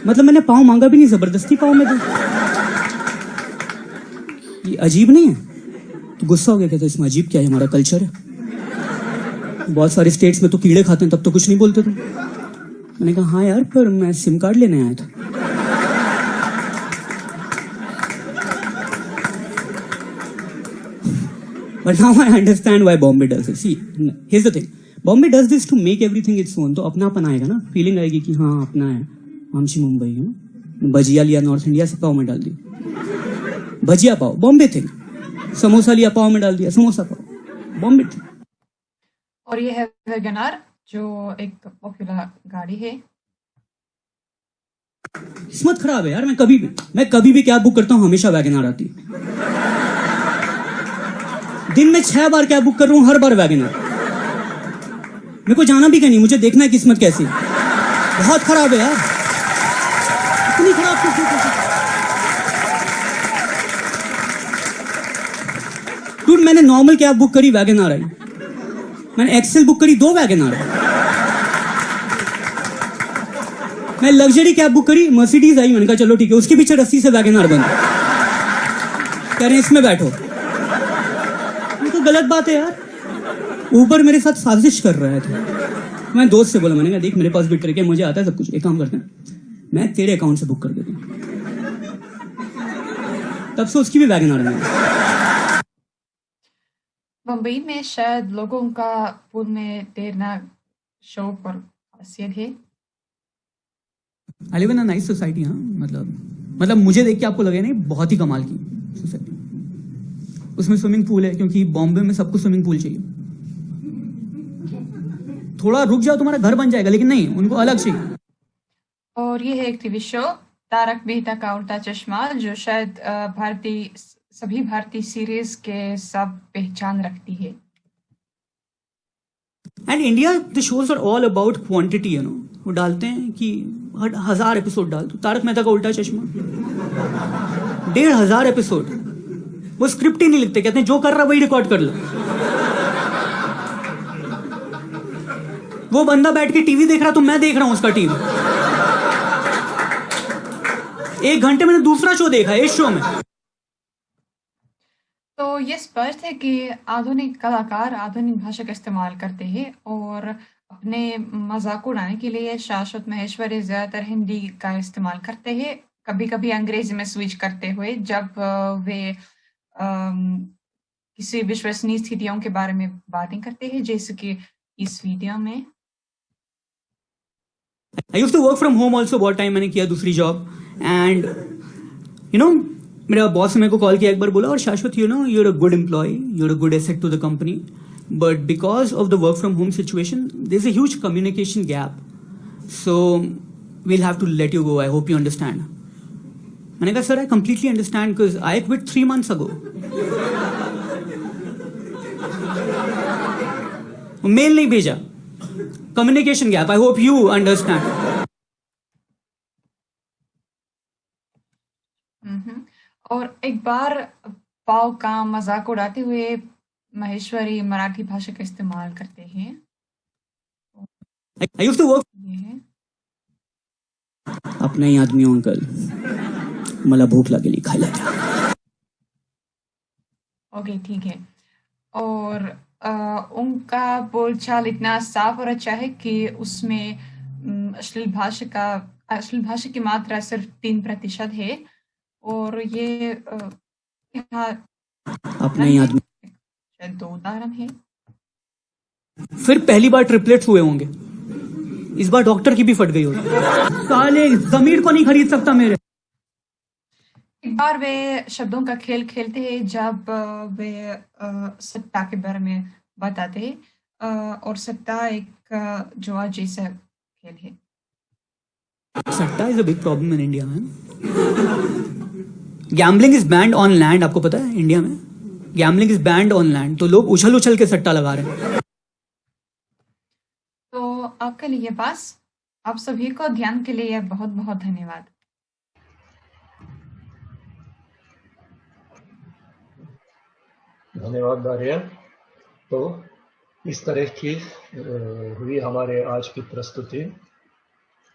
Speaker 9: मतलब मैंने पाव मांगा भी नहीं, जबरदस्ती पाव में दे। ये अजीब नहीं है? तो गुस्सा हो गया, कहते इसमें अजीब क्या है, हमारा कल्चर है। बहुत सारे स्टेट्स में तो कीड़े खाते हैं, तब तो कुछ नहीं बोलते तुम। मैंने कहा हाँ यार, पर मैं सिम कार्ड लेने आया था। But now I understand why Bombay does it. See, here's the thing. Bombay does this to make everything its own. तो अपनापन आएगा ना, फीलिंग आएगी कि हाँ अपना है। आमची मुंबई है ना, भजिया लिया नॉर्थ इंडिया से, पाव में डाल दिया भजिया पाव, बॉम्बे थिंग। समोसा लिया, पाव में डाल दिया समोसा पाव, बॉम्बे थिंग।
Speaker 10: और ये है वैगनआर, जो एक पॉपुलर गाड़ी है।
Speaker 9: किस्मत खराब है यार, मैं कभी भी कैब बुक करता हूँ, हमेशा वैगनआर आती है। दिन में 6 बार कैब बुक कर रहा हूँ, हर बार वैगनआर। मेरे को जाना भी कहीं नहीं, मुझे देखना है किस्मत कैसी। बहुत खराब है यार, इतनी खराब किस्मत कैसी। डूड, मैंने नॉर्मल कैब बुक करी, वैगनआर आई। मैंने एक्सेल बुक करी, 2 वैगनआर। मैं लग्जरी कैब बुक करी, मर्सिडीज आई। मैंने कहा चलो ठीक है, उसके पीछे रस्सी से वैगनआर बंद। कह रहे हैं इसमें बैठो। तो गलत बात है यार, ऊपर मेरे साथ साजिश कर रहा था। मैं दोस्त से बोला, मैंने कहा देख मेरे पास भी ट्रिक है, मुझे आता है सब कुछ, एक काम करते हैं मैं तेरे अकाउंट से बुक कर देता हूँ। तब से उसकी भी वैगनआर है।
Speaker 10: मुंबई में शायद लोगों का पूल में तैरना शौक और खासियत है।
Speaker 9: I live in a nice society. हाँ, मतलब मुझे देख के आपको लगे नहीं, बहुत ही कमाल की सोसाइटी। उसमें स्विमिंग पूल है, क्योंकि बॉम्बे में सबको स्विमिंग पूल चाहिए। थोड़ा रुक जाओ तुम्हारा घर बन जाएगा, लेकिन नहीं, उनको अलग चाहिए।
Speaker 10: और ये है एक टीवी शो, तारक मेहता का उल्टा चश्मा, जो शायद सभी भारतीय सीरीज के सब पहचान रखती है।
Speaker 9: And India the shows are all about quantity, you know. वो डालते हैं कि 1000 एपिसोड डाल दो। तारक मेहता का उल्टा चश्मा 1500 एपिसोड। वो स्क्रिप्ट ही नहीं लिखते, कहते हैं जो कर रहा वही रिकॉर्ड कर लो। वो बंदा बैठ के टीवी देख रहा, तो मैं देख रहा हूं उसका टीवी। 1 घंटे मैंने दूसरा शो देखा है इस शो में।
Speaker 10: तो ये स्पष्ट है कि आधुनिक कलाकार आधुनिक भाषा का इस्तेमाल करते हैं और अपने मजाक उड़ाने के लिए शाश्वत माहेश्वरी ज्यादातर हिंदी का इस्तेमाल करते हैं, कभी कभी अंग्रेजी में स्विच करते हुए जब वे किसी विश्वसनीय स्थितियों के बारे में बातें करते हैं, जैसे कि इस वीडियो में।
Speaker 9: I used to work from home also, बहुत टाइम मैंने किया दूसरी जॉब। एंड यू नो, मेरा बॉस ने मेरे को कॉल किया एक बार, बोला और शाश्वत you know you're a good employee, you're a good asset to the company, but because of the work from home situation there's a huge communication gap So we'll have to let you go. I hope you understand. मैंने कहा sir I completely understand because I quit 3 months ago. Mail नहीं भेजा. Communication gap. I hope you understand.
Speaker 10: और एक बार पाव का मजाक उड़ाते हुए महेश्वरी मराठी भाषा का इस्तेमाल करते हैं.
Speaker 9: I used to work.
Speaker 10: ये है.
Speaker 9: अपना ही आदमी हूं अंकल. मला भूख लागेली खायला द्या.
Speaker 10: ओके ठीक है. और उनका बोलचाल इतना साफ और अच्छा है कि उसमें अश्लील भाषा की मात्रा सिर्फ 3% है. और ये यहाँ
Speaker 9: अपना ही आदमी.
Speaker 10: शायद 2 उदाहरण है.
Speaker 9: फिर पहली बार ट्रिपलेट्स हुए होंगे. इस बार डॉक्टर की भी फट गई होगी. साले जमीर को नहीं खरीद सकता मेरे.
Speaker 10: एक बार वे शब्दों का खेल खेलते हैं जब वे सट्टा के बारे में बताते हैं. और सट्टा एक जुआ जैसा खेल है.
Speaker 9: सट्टा is a big problem in India man. Gambling is band on land. आपको पता है इंडिया में gambling is band on land. तो लोग उछल उछल के सट्टा लगा रहे हैं.
Speaker 10: तो आपके लिए बस. आप सभी को ध्यान के लिए बहुत बहुत धन्यवाद.
Speaker 1: धन्यवाद दारिया. तो इस तरह की हुई हमारे आज की प्रस्तुति.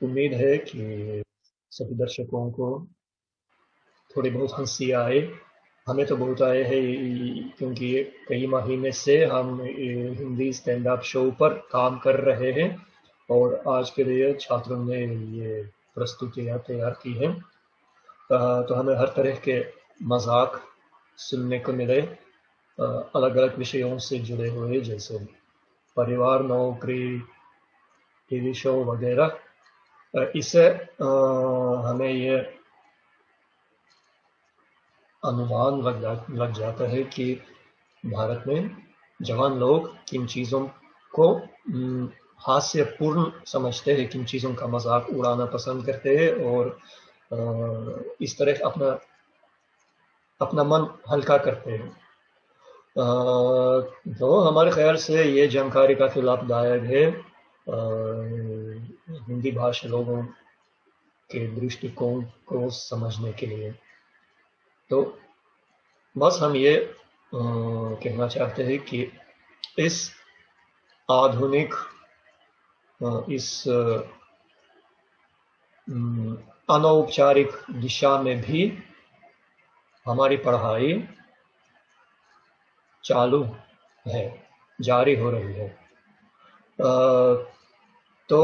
Speaker 1: उम्मीद है कि सभी दर्शकों को थोड़ी बहुत हंसी आए. हमें तो बहुत आए हैं क्योंकि कई महीने से हम हिंदी स्टैंड अप शो पर काम कर रहे हैं और आज के लिए छात्रों ने ये प्रस्तुतियाँ तैयार की हैं. तो हमें हर तरह के मजाक सुनने को मिले अलग अलग विषयों से जुड़े हुए, जैसे परिवार, नौकरी, टीवी शो वगैरह. इससे हमें ये अनुमान लग जाता है कि भारत में जवान लोग किन चीज़ों को हास्यपूर्ण समझते हैं, किन चीज़ों का मजाक उड़ाना पसंद करते हैं और इस तरह अपना मन हल्का करते हैं. तो हमारे ख्याल से ये जानकारी काफ़ी लाभदायक है हिंदी भाषी लोगों के दृष्टिकोण को समझने के लिए. तो बस हम ये कहना चाहते हैं कि इस आधुनिक इस अनौपचारिक दिशा में भी हमारी पढ़ाई चालू है, जारी हो रही है. तो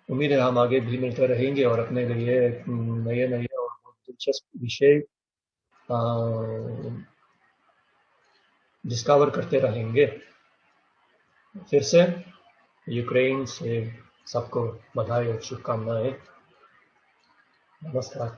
Speaker 1: उम्मीद है हम आगे भी मिलते रहेंगे और अपने लिए नए और बहुत दिलचस्प विषय डिस्कवर करते रहेंगे. फिर से यूक्रेन से सबको बधाई और शुभकामनाएं. नमस्कार.